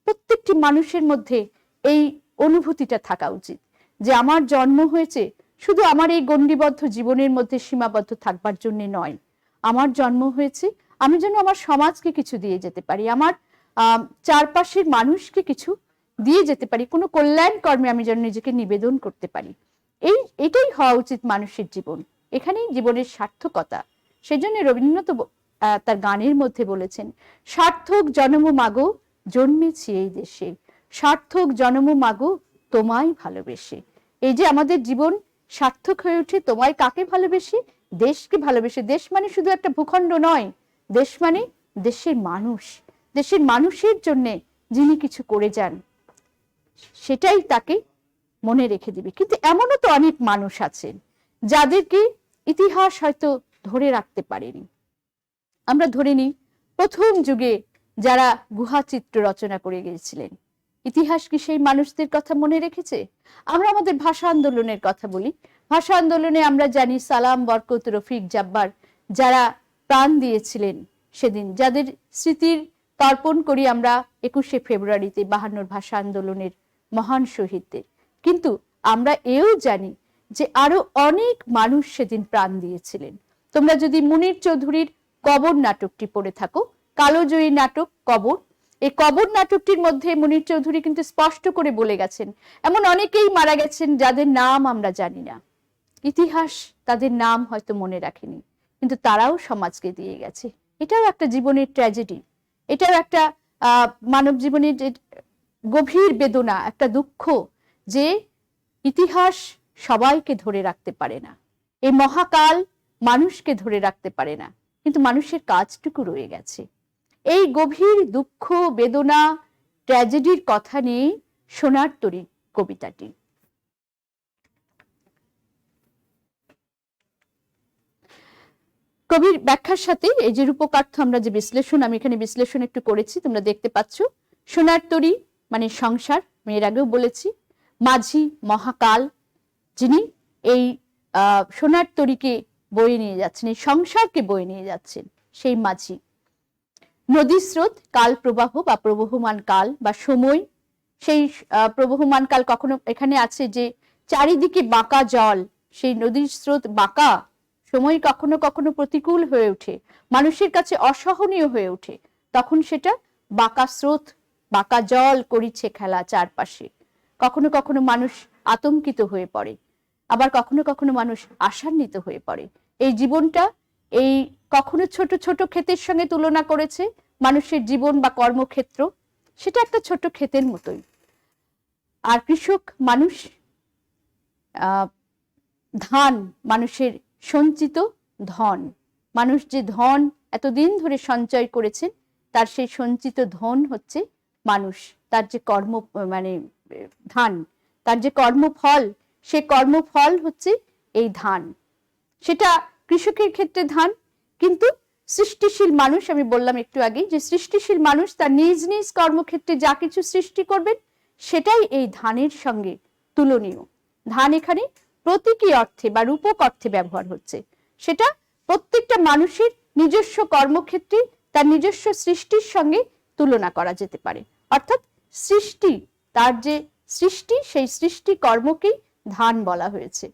প্রত্যেকটি মানুষের মধ্যে এই অনুভূতিটা থাকা উচিত যে আমার জন্ম হয়েছে শুধু আমার এই গণ্ডিবদ্ধ জীবনের মধ্যে সীমাবদ্ধ থাকবার জন্য নয়। আমার জন্ম হয়েছে আমি যেন আমার সমাজকে কিছু দিয়ে যেতে পারি, আমার চারপাশের মানুষকে কিছু দিয়ে যেতে পারি, কোনো কল্যাণ কর্মে আমি যেন নিজেকে নিবেদন করতে পারি। এটাই হওয়া উচিত মানুষের জীবন। এখানেই জীবনের সার্থকতা। সেই জন্য রবীন্দ্রনাথ তার গানের মধ্যে বলেছেন, সার্থক জন্ম মাগো জন্মেছি এই দেশে, সার্থক জন্ম মাগো তোমায় ভালোবেসে। এই যে আমাদের জীবন সার্থক হয়ে ওঠে তোমায় কাকে ভালোবেসে? দেশকে ভালোবেসে। দেশ মানে শুধু একটা ভূখণ্ড নয়, দেশ মানে দেশের মানুষ। দেশের মানুষের জন্য যিনি কিছু করে যান, সেটাই তাকে মনে রেখে দিবে। কিন্তু এমনও তো অনেক মানুষ আছেন যাদেরকে ইতিহাস হয়তো ধরে রাখতে পারেনি। আমরা ধরে নিই প্রথম যুগে যারা গুহা চিত্র রচনা করে গিয়েছিলেন, ইতিহাস কি সেই মানুষদের কথা মনে রেখেছে? আমরা আমাদের ভাষা আন্দোলনের কথা বলি। ভাষা আন্দোলনে আমরা জানি সালাম, বরকত, রফিক, জাব্বার যারা প্রাণ দিয়েছিলেন সেদিন, যাদের স্মৃতির তর্পণ করি আমরা 21শে ফেব্রুয়ারিতে 52 ভাষা আন্দোলনের মহান শহীদদের। কিন্তু আমরা এও জানি যে আরো অনেক মানুষ সেদিন প্রাণ দিয়েছিলেন। তোমরা যদি মুনির চৌধুরীর কবর নাটকটি পড়ে থাকো, কালোজয়ী নাটক কবর, এই কবর নাটকটির মধ্যে মুনির চৌধুরী কিন্তু স্পষ্ট করে বলে গেছেন এমন অনেকেই মারা গেছেন যাদের নাম আমরা জানি না, ইতিহাস তাদের নাম হয়তো মনে রাখেনি, কিন্তু তারাও সমাজকে দিয়ে গেছে। এটাও একটা জীবনের ট্র্যাজেডি, এটাও একটা মানব জীবনের গভীর বেদনা, একটা দুঃখ যে ইতিহাস সবাইকে ধরে রাখতে পারে না, এই মহাকাল মানুষকে ধরে রাখতে পারে না, কিন্তু মানুষের কাজটুকু রয়ে গেছে। এই গভীর দুঃখ, বেদনা, ট্র্যাজেডির কথা নিয়ে সোনার তরী কবিতাটি। কবির ব্যাখ্যার সাথে এই যে রূপকার্থ আমরা যে বিশ্লেষণ, আমি এখানে বিশ্লেষণ একটু করেছি, তোমরা দেখতে পাচ্ছ। সোনার তরী মানে সংসার, আমি এর আগেও বলেছি। মাঝি মহাকাল, যিনি এই সোনার তরীকে বয়ে নিয়ে যাচ্ছেন, এই সংসারকে বয়ে নিয়ে যাচ্ছেন, সেই মাঝি। নদী স্রোত, কাল প্রবাহ বা প্রবহমান কাল বা সময়, সেই প্রবহমান কাল কখনো এখানে আছে যে চারিদিকে বাঁকা জল, সেই নদীর স্রোত বাঁকা, সময় কখনো কখনো প্রতিকূল হয়ে ওঠে, মানুষের কাছে অসহনীয় হয়ে ওঠে, তখন সেটা বাঁকা স্রোত, বাঁকা জল করিছে খেলা চারপাশে। কখনো কখনো মানুষ আতঙ্কিত হয়ে পড়ে, আবার কখনো কখনো মানুষ আশান্বিত হয়ে পড়ে। এই জীবনটা এই কখনো ছোট ছোট ক্ষেতের সঙ্গে তুলনা করেছে মানুষের জীবন বা কর্মক্ষেত্র, সেটা একটা ছোট ক্ষেতের মতোই। আর কৃষক মানুষ, ধান মানুষের সঞ্চিত ধন, মানুষ যে ধন এতদিন ধরে সঞ্চয় করেছেন তার সেই সঞ্চিত ধন হচ্ছে মানুষ, তার যে কর্ম মানে ধান, তার যে কর্মফল, সে কর্মফল হচ্ছে এই ধান। সেটা কৃষকের ক্ষেত্রে ধান, কিন্তু সৃষ্টিশীল মানুষ, আমি বললাম একটু আগে যে সৃষ্টিশীল মানুষ তার নিজ নিজ কর্মক্ষেত্রে যা কিছু সৃষ্টি করবেন সেটাই এই ধানের সঙ্গে তুলনীয়। ধান এখানে প্রতীকী অর্থে বা রূপক অর্থে ব্যবহার হচ্ছে, সেটা প্রত্যেকটা মানুষের নিজস্ব কর্মক্ষেত্রে তার নিজস্ব সৃষ্টির সঙ্গে তুলনা করা যেতে পারে। অর্থাৎ সৃষ্টি, তার যে সৃষ্টি, সেই সৃষ্টি কর্মকেই ধান বলা হয়েছে।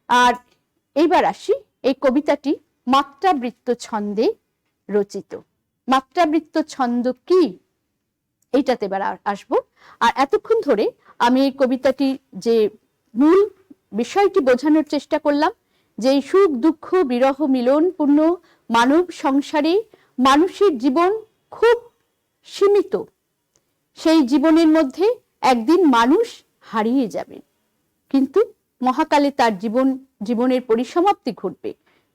আর এইবার আসি, এই কবিতাটি মাত্রাবৃত্ত ছন্দে রচিত। মাত্রাবৃত্ত ছন্দ কি, এইটাতে এবার আসবো। আর এতক্ষণ ধরে আমি এই কবিতাটি যে মূল বিষয়টি বোঝানোর চেষ্টা করলাম, যে সুখ দুঃখ বিরহ মিলনপূর্ণ মানব সংসারে মানুষের জীবন খুব সীমিত, সেই জীবনের মধ্যে একদিন মানুষ হারিয়ে যাবে, কিন্তু মহাকালে তার জীবনের পরিসমাপ্তি ঘটবে,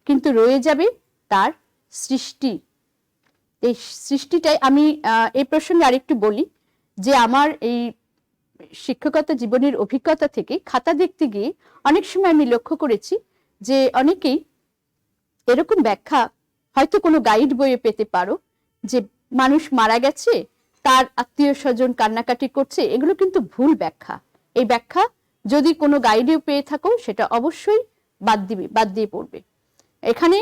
কিন্তু রয়ে যাবে তার সৃষ্টি। এই সৃষ্টিটাই আমি এই প্রসঙ্গে আরেকটু বলি যে আমার এই শিক্ষকতা জীবনের অভিজ্ঞতা থেকে খাতা দেখতে গিয়ে অনেক সময় আমি লক্ষ্য করেছি যে অনেকেই এরকম ব্যাখ্যা হয়তো কোনো গাইড বইয়ে পেতে পারো যে মানুষ মারা গেছে, তার আত্মীয় স্বজন কান্নাকাটি করছে, এগুলো কিন্তু ভুল ব্যাখ্যা। এই ব্যাখ্যা যদি কোনো গাইডেও পেয়ে থাকো সেটা অবশ্যই বাদ দিয়ে পড়বে। এখানে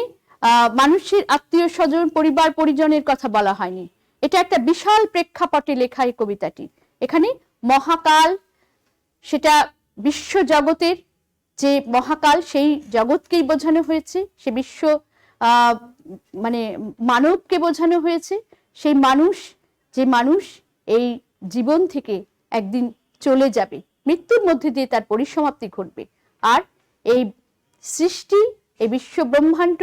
মানুষের আত্মীয় স্বজন পরিবার পরিজনের কথা বলা হয়নি, এটা একটা বিশাল প্রেক্ষাপটে লেখা এই কবিতাটি। এখানে মহাকাল, সেটা বিশ্ব জগতের যে মহাকাল, সেই জগৎকেই বোঝানো হয়েছে, সে বিশ্ব মানে মানবকে বোঝানো হয়েছে। সেই মানুষ, যে মানুষ এই জীবন থেকে একদিন চলে যাবে, মৃত্যুর মধ্যে দিয়ে তার পরিসমাপ্তি ঘটবে, আর এই সৃষ্টি, এই বিশ্ব ব্রহ্মাণ্ড,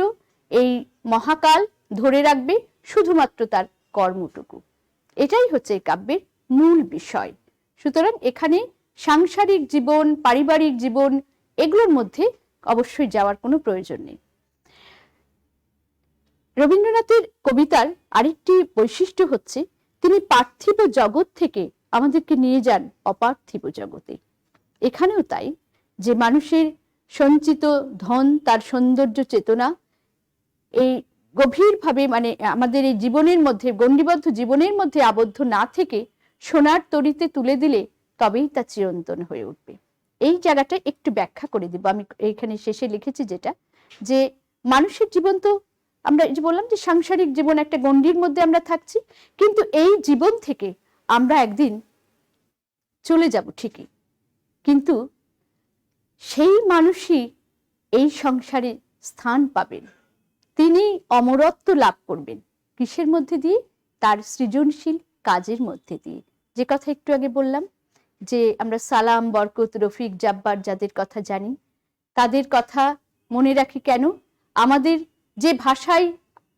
এই মহাকাল ধরে রাখবে শুধুমাত্র তার কর্মটুকু। এটাই হচ্ছে এই কাব্যের মূল বিষয়। সুতরাং এখানে সাংসারিক জীবন, পারিবারিক জীবন, এগুলোর মধ্যে অবশ্যই যাওয়ার কোনো প্রয়োজন নেই। রবীন্দ্রনাথের কবিতার আরেকটি বৈশিষ্ট্য হচ্ছে তিনি পার্থিব জগৎ থেকে আমাদেরকে নিয়ে যান অপার্থিব জগতে। এখানেও তাই, যে মানুষের সঞ্চিত ধন, তার সৌন্দর্য চেতনা, এই গভীরভাবে মানে আমাদের এই জীবনের মধ্যে, গণ্ডিবদ্ধ জীবনের মধ্যে আবদ্ধ না থেকে সোনার তরিতে তুলে দিলে তবেই তা চিরন্তন হয়ে উঠবে। এই জায়গাটা একটু ব্যাখ্যা করে দিব। আমি এইখানে শেষে লিখেছি যেটা, যে মানুষের জীবন তো আমরা যে বললাম যে সাংসারিক জীবন একটা গণ্ডির মধ্যে আমরা থাকছি, কিন্তু এই জীবন থেকে আমরা একদিন চলে যাব ঠিকই, কিন্তু সেই মানুষই এই সংসারে স্থান পাবেন, তিনি অমরত্ব লাভ করবেন। কিসের মধ্যে দিয়ে? তার সৃজনশীল কাজের মধ্যে দিয়ে। যে কথা একটু আগে বললাম যে আমরা সালাম, বরকত, রফিক, জাব্বার যাদের কথা জানি, তাদের কথা মনে রাখি কেন? আমাদের যে ভাষায়,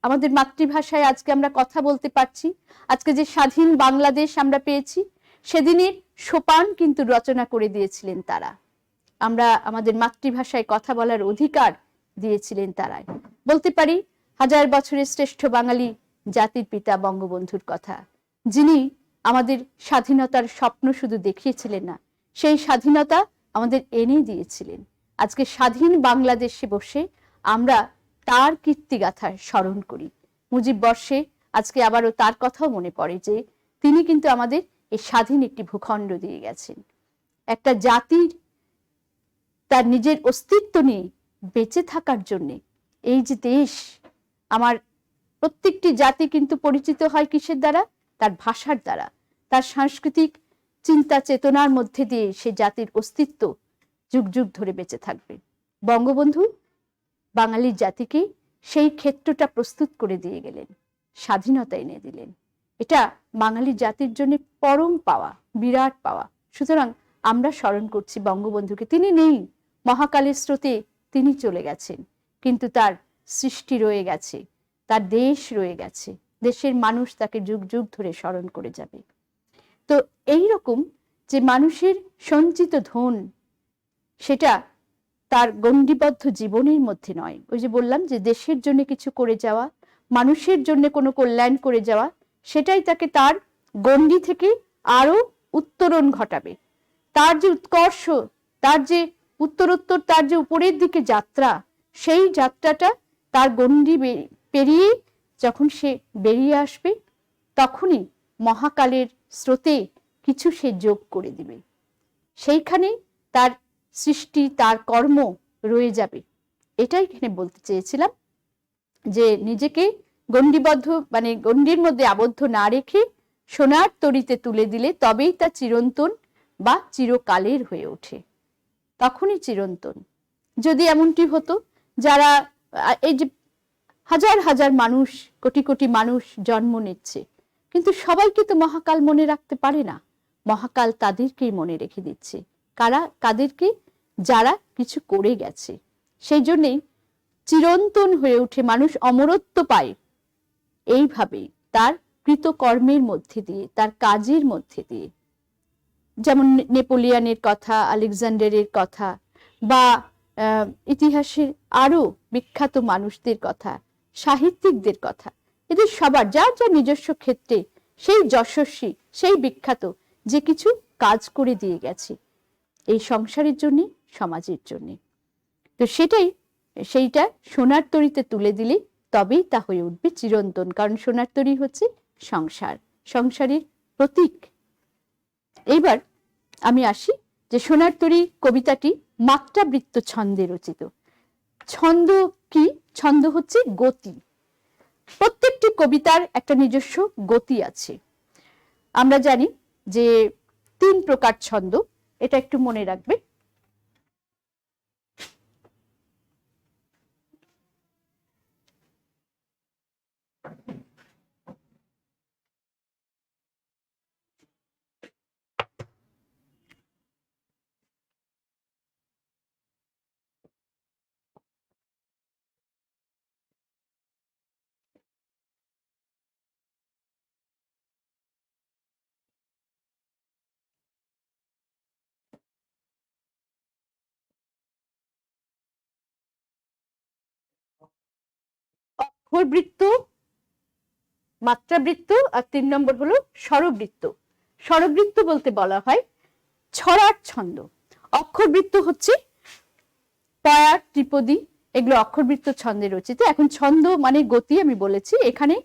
আমাদের মাতৃভাষায় আজকে আমরা কথা বলতে পারছি, আজকে যে স্বাধীন বাংলাদেশ আমরা পেয়েছি, সেদিনের সোপান কিন্তু রচনা করে দিয়েছিলেন তারা। আমরা আমাদের মাতৃভাষায় কথা বলার অধিকার দিয়েছিলেন তারাই। বলতে পারি হাজার বছরের শ্রেষ্ঠ বাঙালি জাতির পিতা বঙ্গবন্ধুর কথা, যিনি আমাদের স্বাধীনতার স্বপ্ন শুধু দেখিয়েছিলেন না, সেই স্বাধীনতা আমাদের এনে দিয়েছিলেন। আজকে স্বাধীন বাংলাদেশে বসে আমরা তার কীর্তিগাথা স্মরণ করি। মুজিব বর্ষে আজকে আবারও তার কথাও মনে পড়ে যে তিনি কিন্তু আমাদের এই স্বাধীন একটি ভূখণ্ড দিয়ে গেছেন। একটা জাতির তার নিজের অস্তিত্ব নিয়ে বেঁচে থাকার জন্য এই যে দেশ, আমার প্রত্যেকটি জাতি কিন্তু পরিচিত হয় কিসের দ্বারা? তার ভাষার দ্বারা, তার সাংস্কৃতিক চিন্তা চেতনার মধ্যে দিয়ে সে জাতির অস্তিত্ব যুগ যুগ ধরে বেঁচে থাকবে। বঙ্গবন্ধু বাঙালির জাতিকে সেই ক্ষেত্রটা প্রস্তুত করে দিয়ে গেলেন, স্বাধীনতা এনে দিলেন। এটা বাঙালি জাতির জন্য পরম পাওয়া, বিরাট পাওয়া। সুতরাং আমরা স্মরণ করছি বঙ্গবন্ধুকে। তিনি নেই, মহাকালের স্রোতে তিনি চলে গেছেন, কিন্তু তার সৃষ্টি রয়ে গেছে, তার দেশ রয়ে গেছে, দেশের মানুষ তাকে যুগ যুগ ধরে স্মরণ করে যাবে। তো এই রকম যে মানুষের সঞ্চিত ধন, সেটা তার গণ্ডিবদ্ধ জীবনের মধ্যে নয়। ওই যে বললাম যে দেশের জন্য কিছু করে যাওয়া, মানুষের জন্য কোনো কল্যাণ করে যাওয়া, সেটাই তাকে তার গণ্ডি থেকে আরো উত্তরণ ঘটাবে। তার যে উৎকর্ষ, তার যে উত্তরোত্তর, তার যে উপরের দিকে যাত্রা, সেই যাত্রাটা তার গণ্ডি পেরিয়ে যখন সে বেরিয়ে আসবে, তখনই মহাকালের স্রোতে কিছু সে যোগ করে দিবে। সেইখানে তার সৃষ্টি, তার কর্ম রয়ে যাবে। এটাই এখানে বলতে চেয়েছিলাম, যে নিজেকে গণ্ডিবদ্ধ মানে গণ্ডির মধ্যে আবদ্ধ না রেখে সোনার তরিতে তুলে দিলে তবেই তা চিরন্তন বা চিরকালের হয়ে ওঠে, তখনই চিরন্তন। যদি এমনটি হতো, যারা এই যে হাজার হাজার মানুষ, কোটি কোটি মানুষ জন্ম নিচ্ছে, কিন্তু সবাইকে তো মহাকাল মনে রাখতে পারে না। মহাকাল তাদেরকেই মনে রেখে দিচ্ছে। কারা? কাদেরকে? যারা কিছু করে গেছে। সেই জন্যেই চিরন্তন হয়ে ওঠে, মানুষ অমরত্ব পায় এইভাবেই তার কৃতকর্মের মধ্যে দিয়ে, তার কাজের মধ্যে দিয়ে। যেমন নেপোলিয়নের কথা, আলেকজান্ডারের কথা, বা ইতিহাসের আরো বিখ্যাত মানুষদের কথা, সাহিত্যিকদের কথা, এদের সবার যার যার নিজস্ব ক্ষেত্রে সেই যশস্বী, সেই বিখ্যাত যে কিছু কাজ করে দিয়ে গেছে এই সংসারের জন্য, সমাজের জন্য। তো সেইটা সোনার তরিতে তুলে দিলে তবেই তা হয়ে উঠবে চিরন্তন। কারণ সোনার তরি হচ্ছে সংসার, সংসারের প্রতীক। এইবার আমি আসি যে সোনার তরি কবিতাটি মাত্রাবৃত্ত ছন্দে রচিত। ছন্দ কি? ছন্দ হচ্ছে গতি। প্রত্যেকটি কবিতার একটা নিজস্ব গতি আছে। আমরা জানি যে 3 প্রকার ছন্দ, এটা একটু মনে রাখবে। অক্ষরবৃত্ত, মাত্রাবৃত্ত, আর 3 নম্বর হলো স্বরবৃত্ত। স্বরবৃত্ত বলতে বলা হয় ছড়ার ছন্দ। অক্ষরবৃত্ত হচ্ছে পয়া, ত্রিপদী, এগুলো অক্ষরবৃত্ত ছন্দে রচিত। এখন ছন্দ মানে গতি, আমি বলেছি এখানে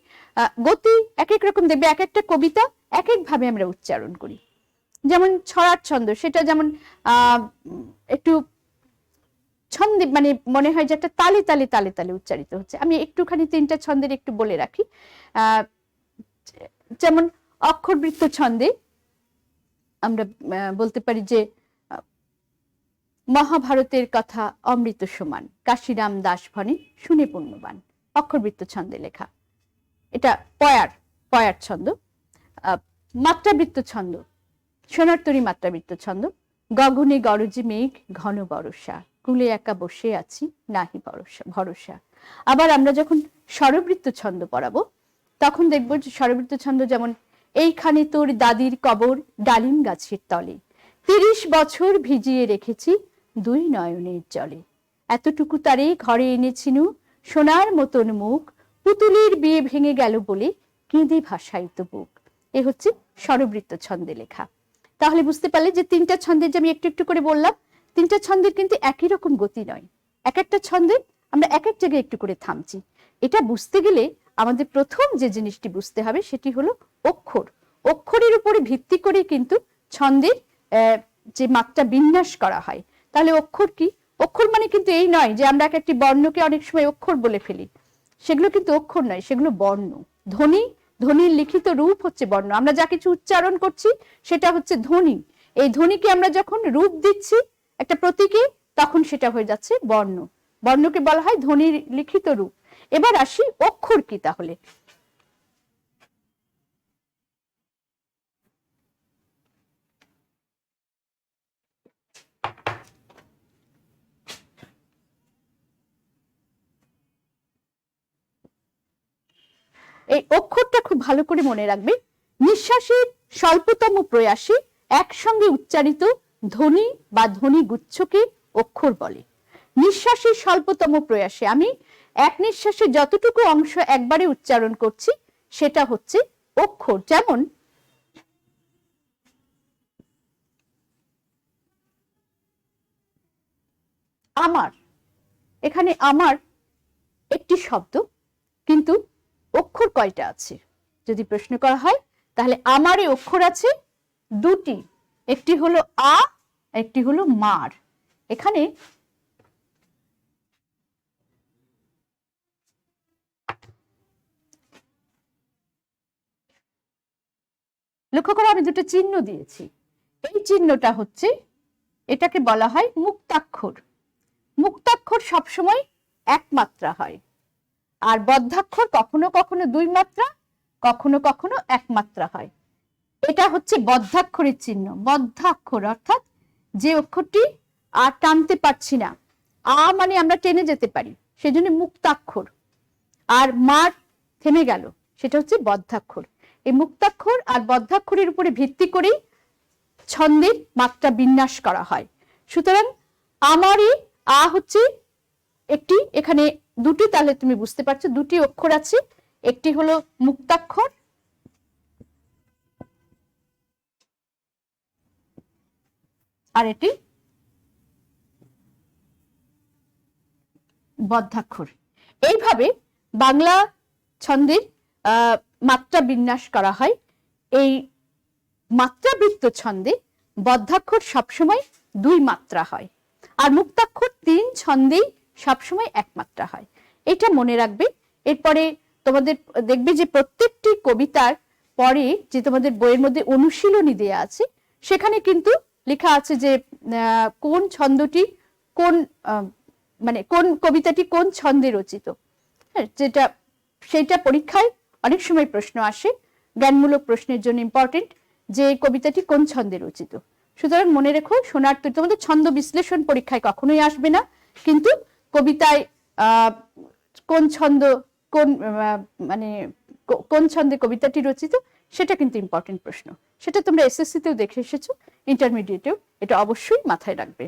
গতি এক এক রকম দেখবে। এক একটা কবিতা এক একভাবে আমরা উচ্চারণ করি। যেমন ছড়ার ছন্দ, সেটা যেমন একটু ছন্দে মানে মনে হয় যে একটা তালে তালে তালে তালে উচ্চারিত হচ্ছে। আমি একটুখানি তিনটা ছন্দের একটু বলে রাখি। যেমন অক্ষরবৃত্ত ছন্দে আমরা বলতে পারি যে মহাভারতের কথা অমৃত সমান, কাশিরাম দাস ভনে শুনে পুণ্যবান, অক্ষরবৃত্ত ছন্দে লেখা। এটা পয়ার ছন্দ। মাত্রাবৃত্ত ছন্দ, সোনারতরী মাত্রাবৃত্ত ছন্দ। গগনে গরজে মেঘ ঘন বরষা, কুলে একা বসে আছি নাহি ভরসা। আবার আমরা যখন স্বরবৃত্ত ছন্দ পড়াবো তখন দেখবো যে স্বরবৃত্ত ছন্দ যেমন এইখানে তোর দাদির কবর ডালিম গাছের তলে, ৩০ বছর ভিজিয়ে রেখেছি দুই নয়নের জলে, এতটুকু তারে ঘরে এনেছিনু সোনার মতন মুখ, পুতুলের বিয়ে ভেঙে গেল বলে কেঁদে ভাসাইত বুক। এ হচ্ছে স্বরবৃত্ত ছন্দে লেখা। তাহলে বুঝতে পারলে যে তিনটা ছন্দের যে আমি একটু একটু করে বললাম, তিনটা ছন্দের কিন্তু একই রকম গতি নয়। এক একটা ছন্দে আমরা এক এক জায়গায় একটু করে থামছি। এটা বুঝতে গেলে আমাদের প্রথম যে জিনিসটি বুঝতে হবে সেটি হলো অক্ষর। অক্ষরের উপরে ভিত্তি করে কিন্তু ছন্দের যে মাত্রা বিন্যাস করা হয়। তাহলে অক্ষর কি? অক্ষর মানে কিন্তু এই নয় যে আমরা একটি বর্ণকে অনেক সময় অক্ষর বলে ফেলি, সেগুলো কিন্তু অক্ষর নয়, সেগুলো বর্ণ। ধ্বনি, ধ্বনির লিখিত রূপ হচ্ছে বর্ণ। আমরা যা কিছু উচ্চারণ করছি সেটা হচ্ছে ধ্বনি। এই ধ্বনিকে আমরা যখন রূপ দিচ্ছি একটা প্রতীকে, তখন সেটা হয়ে যাচ্ছে বর্ণ। বর্ণকে বলা হয় ধ্বনির লিখিত রূপ। এবার আসি অক্ষর কি তাহলে। এই অক্ষরটা খুব ভালো করে মনে রাখবে। নিঃশ্বাসের স্বল্পতম প্রয়াসে একসঙ্গে উচ্চারিত ধ্বনি বা ধ্বনি গুচ্ছকে অক্ষর বলে। নিঃশ্বাসের স্বল্পতম প্রয়াসে আমি এক নিঃশ্বাসে যতটুকু অংশ একবারে উচ্চারণ করছি সেটা হচ্ছে অক্ষর। যেমন আমার, এখানে আমার একটি শব্দ, কিন্তু অক্ষর কয়টা আছে যদি প্রশ্ন করা হয়, তাহলে আমারে অক্ষর আছে দুটি। একটি হলো আ, একটি হলো মার। এখানে লক্ষ্য করো আমি দুটো চিহ্ন দিয়েছি। এই চিহ্নটা হচ্ছে, এটাকে বলা হয় মুক্তাক্ষর। মুক্তাক্ষর সবসময় এক মাত্রা হয়, আর বদ্ধাক্ষর কখনো কখনো দুই মাত্রা, কখনো কখনো এক মাত্রা হয়। এটা হচ্ছে বদ্ধাক্ষরের চিহ্ন। বদ্ধাক্ষর অর্থাৎ যে অক্ষরটি আর টানতে পারছি না, আ মানে আমরা টেনে যেতে পারি, সেজন্য মুক্তাক্ষর। আর মার থেমে গেল, সেটা হচ্ছে বদ্ধাক্ষর। এই মুক্তাক্ষর আর বদ্ধাক্ষরের উপরে ভিত্তি করেই ছন্দের মাত্রা বিন্যাস করা হয়। সুতরাং আমারই আ হচ্ছে একটি, এখানে দুটি, তাহলে তুমি বুঝতে পারছো দুটি অক্ষর আছে। একটি হলো মুক্তাক্ষর, আর এটি বদ্ধাক্ষর। এইভাবে বাংলা ছন্দের মাত্রা বিন্যাস করা হয়। এই মাত্রাবৃত্ত ছন্দে বদ্ধাক্ষর সবসময় দুই মাত্রা হয়, আর মুক্তাক্ষর 3 ছন্দেই সবসময় এক মাত্রা হয়। এটা মনে রাখবে। এরপরে তোমাদের দেখবে যে প্রত্যেকটি কবিতার পরে যে তোমাদের বইয়ের মধ্যে অনুশীলনী দেয়া আছে, সেখানে কিন্তু লেখা আছে যে কোন ছন্দটি কোন মানে কোন কবিতাটি কোন ছন্দে রচিত। হ্যাঁ, যেটা সেইটা পরীক্ষায় অনেক সময় প্রশ্ন আসে, জ্ঞানমূলক প্রশ্নের জন্য ইম্পর্টেন্ট, যে কবিতাটি কোন ছন্দে রচিত। সুতরাং মনে রেখো, শোনার তো তোমাদের ছন্দ বিশ্লেষণ পরীক্ষায় কখনোই আসবে না, কিন্তু কবিতায় কোন ছন্দ, কোন মানে কোন ছন্দে কবিতাটি রচিত, সেটা কিন্তু ইম্পর্টেন্ট প্রশ্ন। সেটা তোমরা এসএসসি তেও দেখে এসেছো, ইন্টারমিডিয়েটেও এটা অবশ্যই মাথায় রাখবে।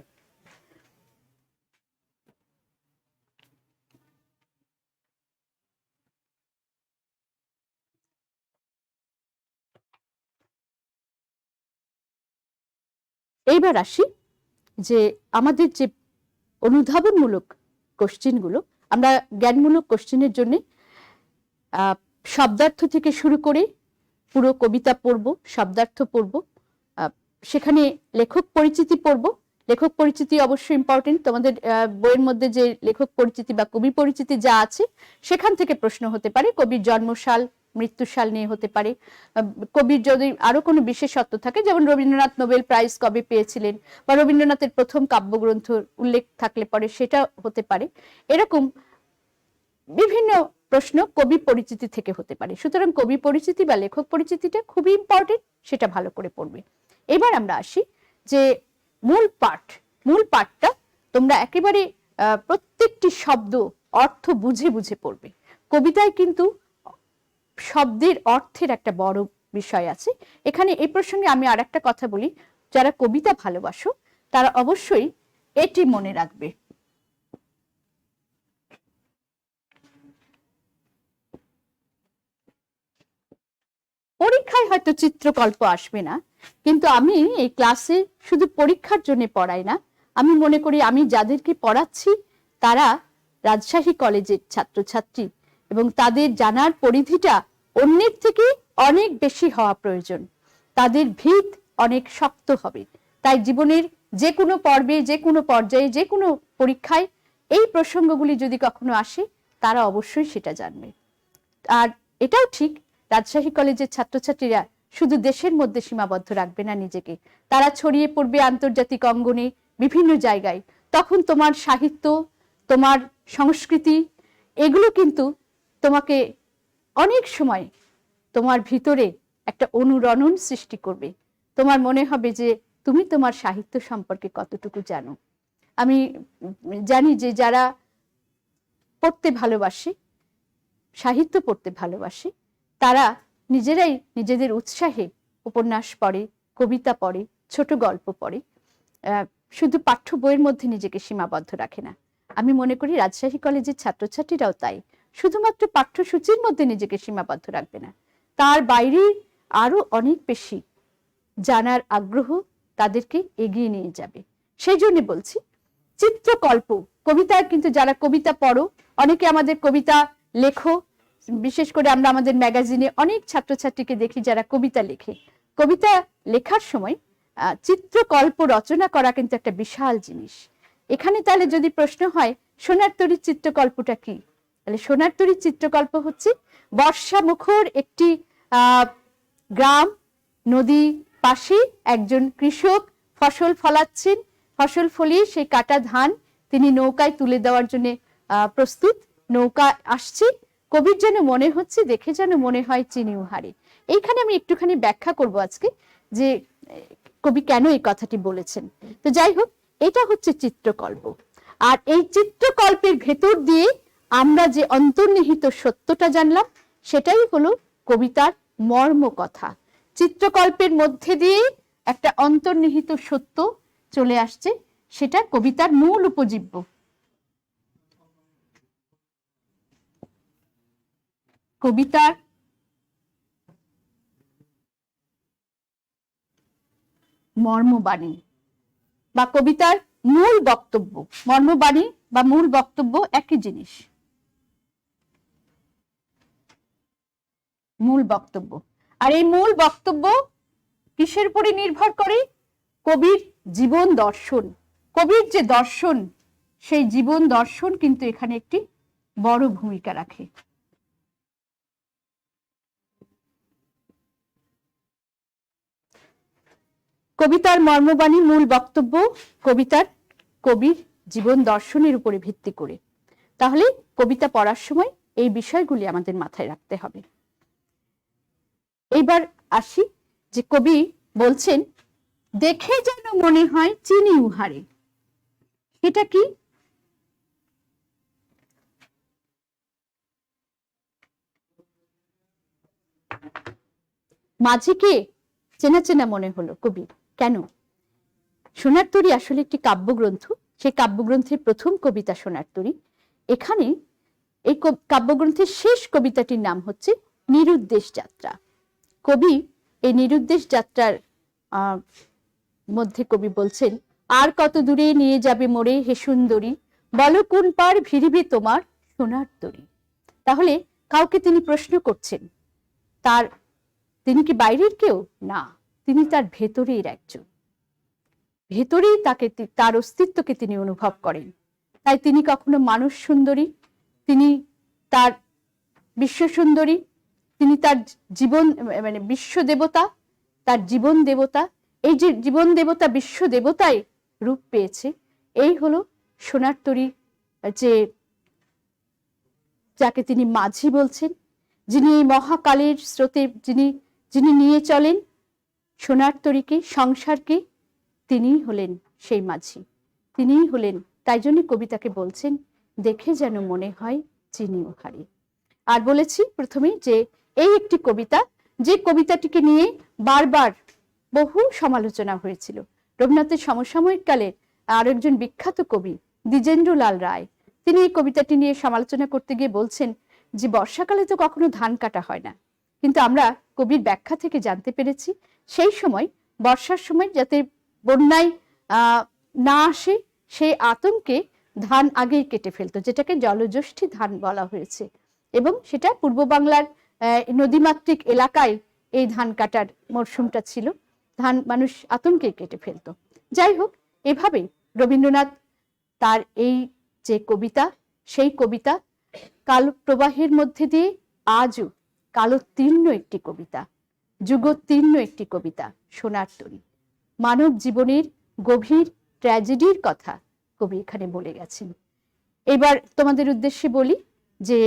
এইবার আসি যে আমাদের যে অনুধাবনমূলক কোশ্চেনগুলো, আমরা জ্ঞানমূলক কোশ্চেনের জন্য শব্দার্থ থেকে শুরু করে পুরো কবিতা পড়ব, শব্দার্থ পড়ব, সেখানে লেখক পরিচিতি পড়ব। লেখক পরিচিতি অবশ্যই ইম্পর্টেন্ট। তোমাদের বইয়ের মধ্যে যে লেখক পরিচিতি বা কবি পরিচিতি যা আছে সেখান থেকে প্রশ্ন হতে পারে। কবির জন্মসাল, মৃত্যুসাল নিয়ে হতে পারে। কবির যদি আরো কোনো বিশেষত্ব থাকে, যেমন রবীন্দ্রনাথ নোবেল প্রাইজ কবে পেয়েছিলেন, বা রবীন্দ্রনাথের প্রথম কাব্যগ্রন্থ উল্লেখ থাকলে পরে সেটা হতে পারে। এরকম বিভিন্ন প্রশ্ন কবি পরিচিতি থেকে হতে পারে। সুতরাং কবি পরিচিতি বা লেখক পরিচিতিটা খুবই ইম্পর্টেন্ট, সেটা ভালো করে পড়বে। এবার আমরা আসি যে মূল পাঠটা তোমরা একেবারে প্রত্যেকটি শব্দ অর্থ বুঝে বুঝে পড়বে। কবিতায় কিন্তু শব্দের অর্থের একটা বড় বিষয় আছে। এখানে এই প্রসঙ্গে আমি আর একটা কথা বলি, যারা কবিতা ভালোবাসো তারা অবশ্যই এটি মনে রাখবে। পরীক্ষায় হয়তো চিত্রকল্প আসবে না, কিন্তু আমি এই ক্লাসে শুধু পরীক্ষার জন্য পড়াই না। আমি মনে করি আমি যাদেরকে পড়াচ্ছি তারা রাজশাহী কলেজের ছাত্রছাত্রী, এবং তাদের জানার পরিধিটা অন্যের থেকে অনেক বেশি হওয়া প্রয়োজন। তাদের ভিত অনেক শক্ত হবে। তাই জীবনের যে কোনো পর্বে, যে কোনো পর্যায়ে, যে কোনো পরীক্ষায় এই প্রসঙ্গগুলি যদি কখনো আসে তারা অবশ্যই সেটা জানবে। আর এটাও ঠিক, রাজশাহী কলেজের ছাত্রছাত্রীরা শুধু দেশের মধ্যে সীমাবদ্ধ রাখবে না নিজেকে, তারা ছড়িয়ে পড়বে আন্তর্জাতিক অঙ্গনে বিভিন্ন জায়গায়। তখন তোমার সাহিত্য, তোমার সংস্কৃতি, এগুলো কিন্তু তোমাকে অনেক সময় তোমার ভিতরে একটা অনুরণন সৃষ্টি করবে। তোমার মনে হবে যে তুমি তোমার সাহিত্য সম্পর্কে কতটুকু জানো। আমি জানি যে যারা পড়তে ভালোবাসে, সাহিত্য পড়তে ভালোবাসে, তারা নিজেরাই নিজেদের উৎসাহে উপন্যাস পড়ে, কবিতা পড়ে, ছোট গল্প পড়ে, শুধু পাঠ্য বইয়ের মধ্যে নিজেকে সীমাবদ্ধ রাখে না। আমি মনে করি রাজশাহী কলেজের ছাত্রছাত্রীরাও তাই, শুধুমাত্র পাঠ্যসূচির মধ্যে নিজেকে সীমাবদ্ধ রাখবে না, তার বাইরে আরো অনেক বেশি জানার আগ্রহ তাদেরকে এগিয়ে নিয়ে যাবে। সেই জন্য বলছি চিত্রকল্প। কবিতা কিন্তু যারা কবিতা পড়ো, অনেকে আমাদের কবিতা লেখো, বিশেষ করে আমরা আমাদের ম্যাগাজিনে অনেক ছাত্রছাত্রীকে দেখি যারা কবিতা লেখে। কবিতা লেখার সময় চিত্রকল্প রচনা করা কিন্তু একটা বিশাল জিনিস। এখানে তাহলে যদি প্রশ্ন হয় সোনার তরীর চিত্রকল্পটা কি, তাহলে সোনার তরীর চিত্রকল্প হচ্ছে বর্ষা মুখর একটি গ্রাম, নদী পাশে একজন কৃষক ফসল ফলাচ্ছেন, ফসল ফলিয়ে সেই কাটা ধান তিনি নৌকায় তুলে দেওয়ার জন্য প্রস্তুত। নৌকা আসছে, কবির যেন মনে হচ্ছে, দেখে যেন মনে হয় চিনি উহারে। এইখানে আমি একটুখানি ব্যাখ্যা করব আজকে যে কবি কেন এই কথাটি বলেছেন। তো যাই হোক, এটা হচ্ছে চিত্রকল্প। আর এই চিত্রকল্পের ভেতর দিয়ে আমরা যে অন্তর্নিহিত সত্যটা জানলাম সেটাই হলো কবিতার মর্ম কথা। চিত্রকল্পের মধ্যে দিয়ে একটা অন্তর্নিহিত সত্য চলে আসছে, সেটা কবিতার মূল উপজীব্য। কবিতার মর্মবাণী বা কবিতার মূল বক্তব্য। মর্মবাণী বা মূল বক্তব্য একই জিনিস। মূল বক্তব্য। আর এই মূল বক্তব্য কিসের উপরে নির্ভর করে? কবির জীবন দর্শন। কবির যে দর্শন, সেই জীবন দর্শন কিন্তু এখানে একটি বড় ভূমিকা রাখে। কবিতার মর্মবাণী, মূল বক্তব্য কবির জীবন দর্শনের উপরে ভিত্তি করে। তাহলে কবিতা পড়ার সময় এই বিষয়গুলি আমাদের মাথায় রাখতে হবে। এইবার আসি যে কবি বলছেন দেখে যেন মনে হয় চিনি উহারে। এটা কি? মাঝিকে চেনা চেনা মনে হলো কবি, কেন? সোনার তরী আসলে একটি কাব্যগ্রন্থ। সেই কাব্যগ্রন্থের প্রথম কবিতা সোনার তরী। এখানে এই কাব্যগ্রন্থের শেষ কবিতাটির নাম হচ্ছে নিরুদ্দেশ যাত্রা। কবি এই নিরুদ্দেশ যাত্রার মধ্যে কবি বলছেন, আর কত দূরে নিয়ে যাবে মোরে হে সুন্দরী, বলো কোন পার ভিড়িবে তোমার সোনার তরী। তাহলে কাউকে তিনি প্রশ্ন করছেন, তার তিনি কি বাইরের কেউ? না, তিনি তার ভেতরের একজন, ভেতরেই তাকে তার অস্তিত্বকে তিনি অনুভব করেন। তাই তিনি কখনো মানুষ সুন্দরী, তিনি তার বিশ্ব সুন্দরী, তিনি তার জীবন মানে বিশ্ব দেবতা, তার জীবন দেবতা। এই যে জীবন দেবতা বিশ্ব দেবতায় রূপ পেয়েছে, এই হলো সোনার তরী, যে যাকে তিনি মাঝি বলছেন, যিনি এই মহাকালের স্রোতে যিনি যিনি নিয়ে চলেন সোনার তরীকে, সংসারকে, তিনিই হলেন সেই মাঝি, তিনিই হলেন। তাই জন্য কবিতাকে বলছেন দেখে যেন মনে হয় চিনি ওহারে। আর বলেছি প্রথমে যে এই একটি কবিতা, যে কবিতাটিকে নিয়ে বারবার বহু সমালোচনা হয়েছিল। রবীন্দ্রনাথের সমসাময়িক কালের আরেকজন বিখ্যাত কবি দ্বিজেন্দ্রলাল রায়, তিনি এই কবিতাটি নিয়ে সমালোচনা করতে গিয়ে বলছেন যে বর্ষাকালে তো কখনো ধান কাটা হয় না, কিন্তু আমরা কবির ব্যাখ্যা থেকে জানতে পেরেছি সেই সময় বর্ষার সময় যাতে বন্যায় না আসে সেই আতঙ্কে ধান আগেই কেটে ফেলতো, যেটাকে জলযষ্ঠী ধান বলা হয়েছে, এবং সেটা পূর্ব বাংলার নদীমাতৃক এলাকায় এই ধান কাটার মরশুমটা ছিল, ধান মানুষ আতঙ্কে কেটে ফেলতো। যাই হোক, এভাবে রবীন্দ্রনাথ তার এই যে কবিতা, সেই কবিতা কাল প্রবাহের মধ্যে দিয়ে আজও কালোত্তীর্ণ একটি কবিতা, যুগোত্তীর্ণ একটি কবিতা, সোনার তরী। মানব জীবনের গভীর ট্র্যাজেডির কথা কবি এখানে বলে গেছেন। এবার তোমাদের উদ্দেশ্যে বলি যে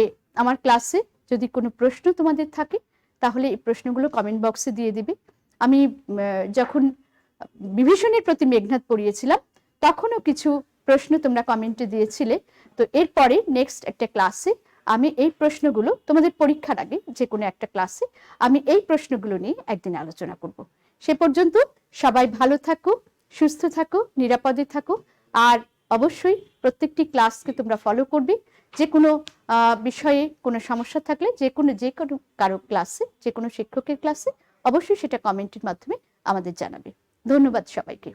আমার ক্লাসে যদি কোনো প্রশ্ন তোমাদের থাকে তাহলে এই প্রশ্নগুলো কমেন্ট বক্সে দিয়ে দিবে। আমি যখন বিভীষণের প্রতি মেঘনাদ পড়িয়েছিলাম তখনও কিছু প্রশ্ন তোমরা কমেন্টে দিয়েছিলে, তো এরপরে নেক্সট একটা ক্লাসে আমি এই প্রশ্নগুলো তোমাদের পরীক্ষার আগে যে কোনো একটা ক্লাসে আমি এই প্রশ্নগুলো নিয়ে একদিন আলোচনা করব। সে পর্যন্ত সবাই ভালো থাকো, সুস্থ থাকো, নিরাপদে থাকো, আর অবশ্যই প্রত্যেকটি ক্লাসকে তোমরা ফলো করবে। যে কোনো বিষয়ে কোনো সমস্যা থাকলে যে কোনো কারো ক্লাসে, যে কোনো শিক্ষকের ক্লাসে অবশ্যই সেটা কমেন্টের মাধ্যমে আমাদের জানাবে। ধন্যবাদ সবাইকে।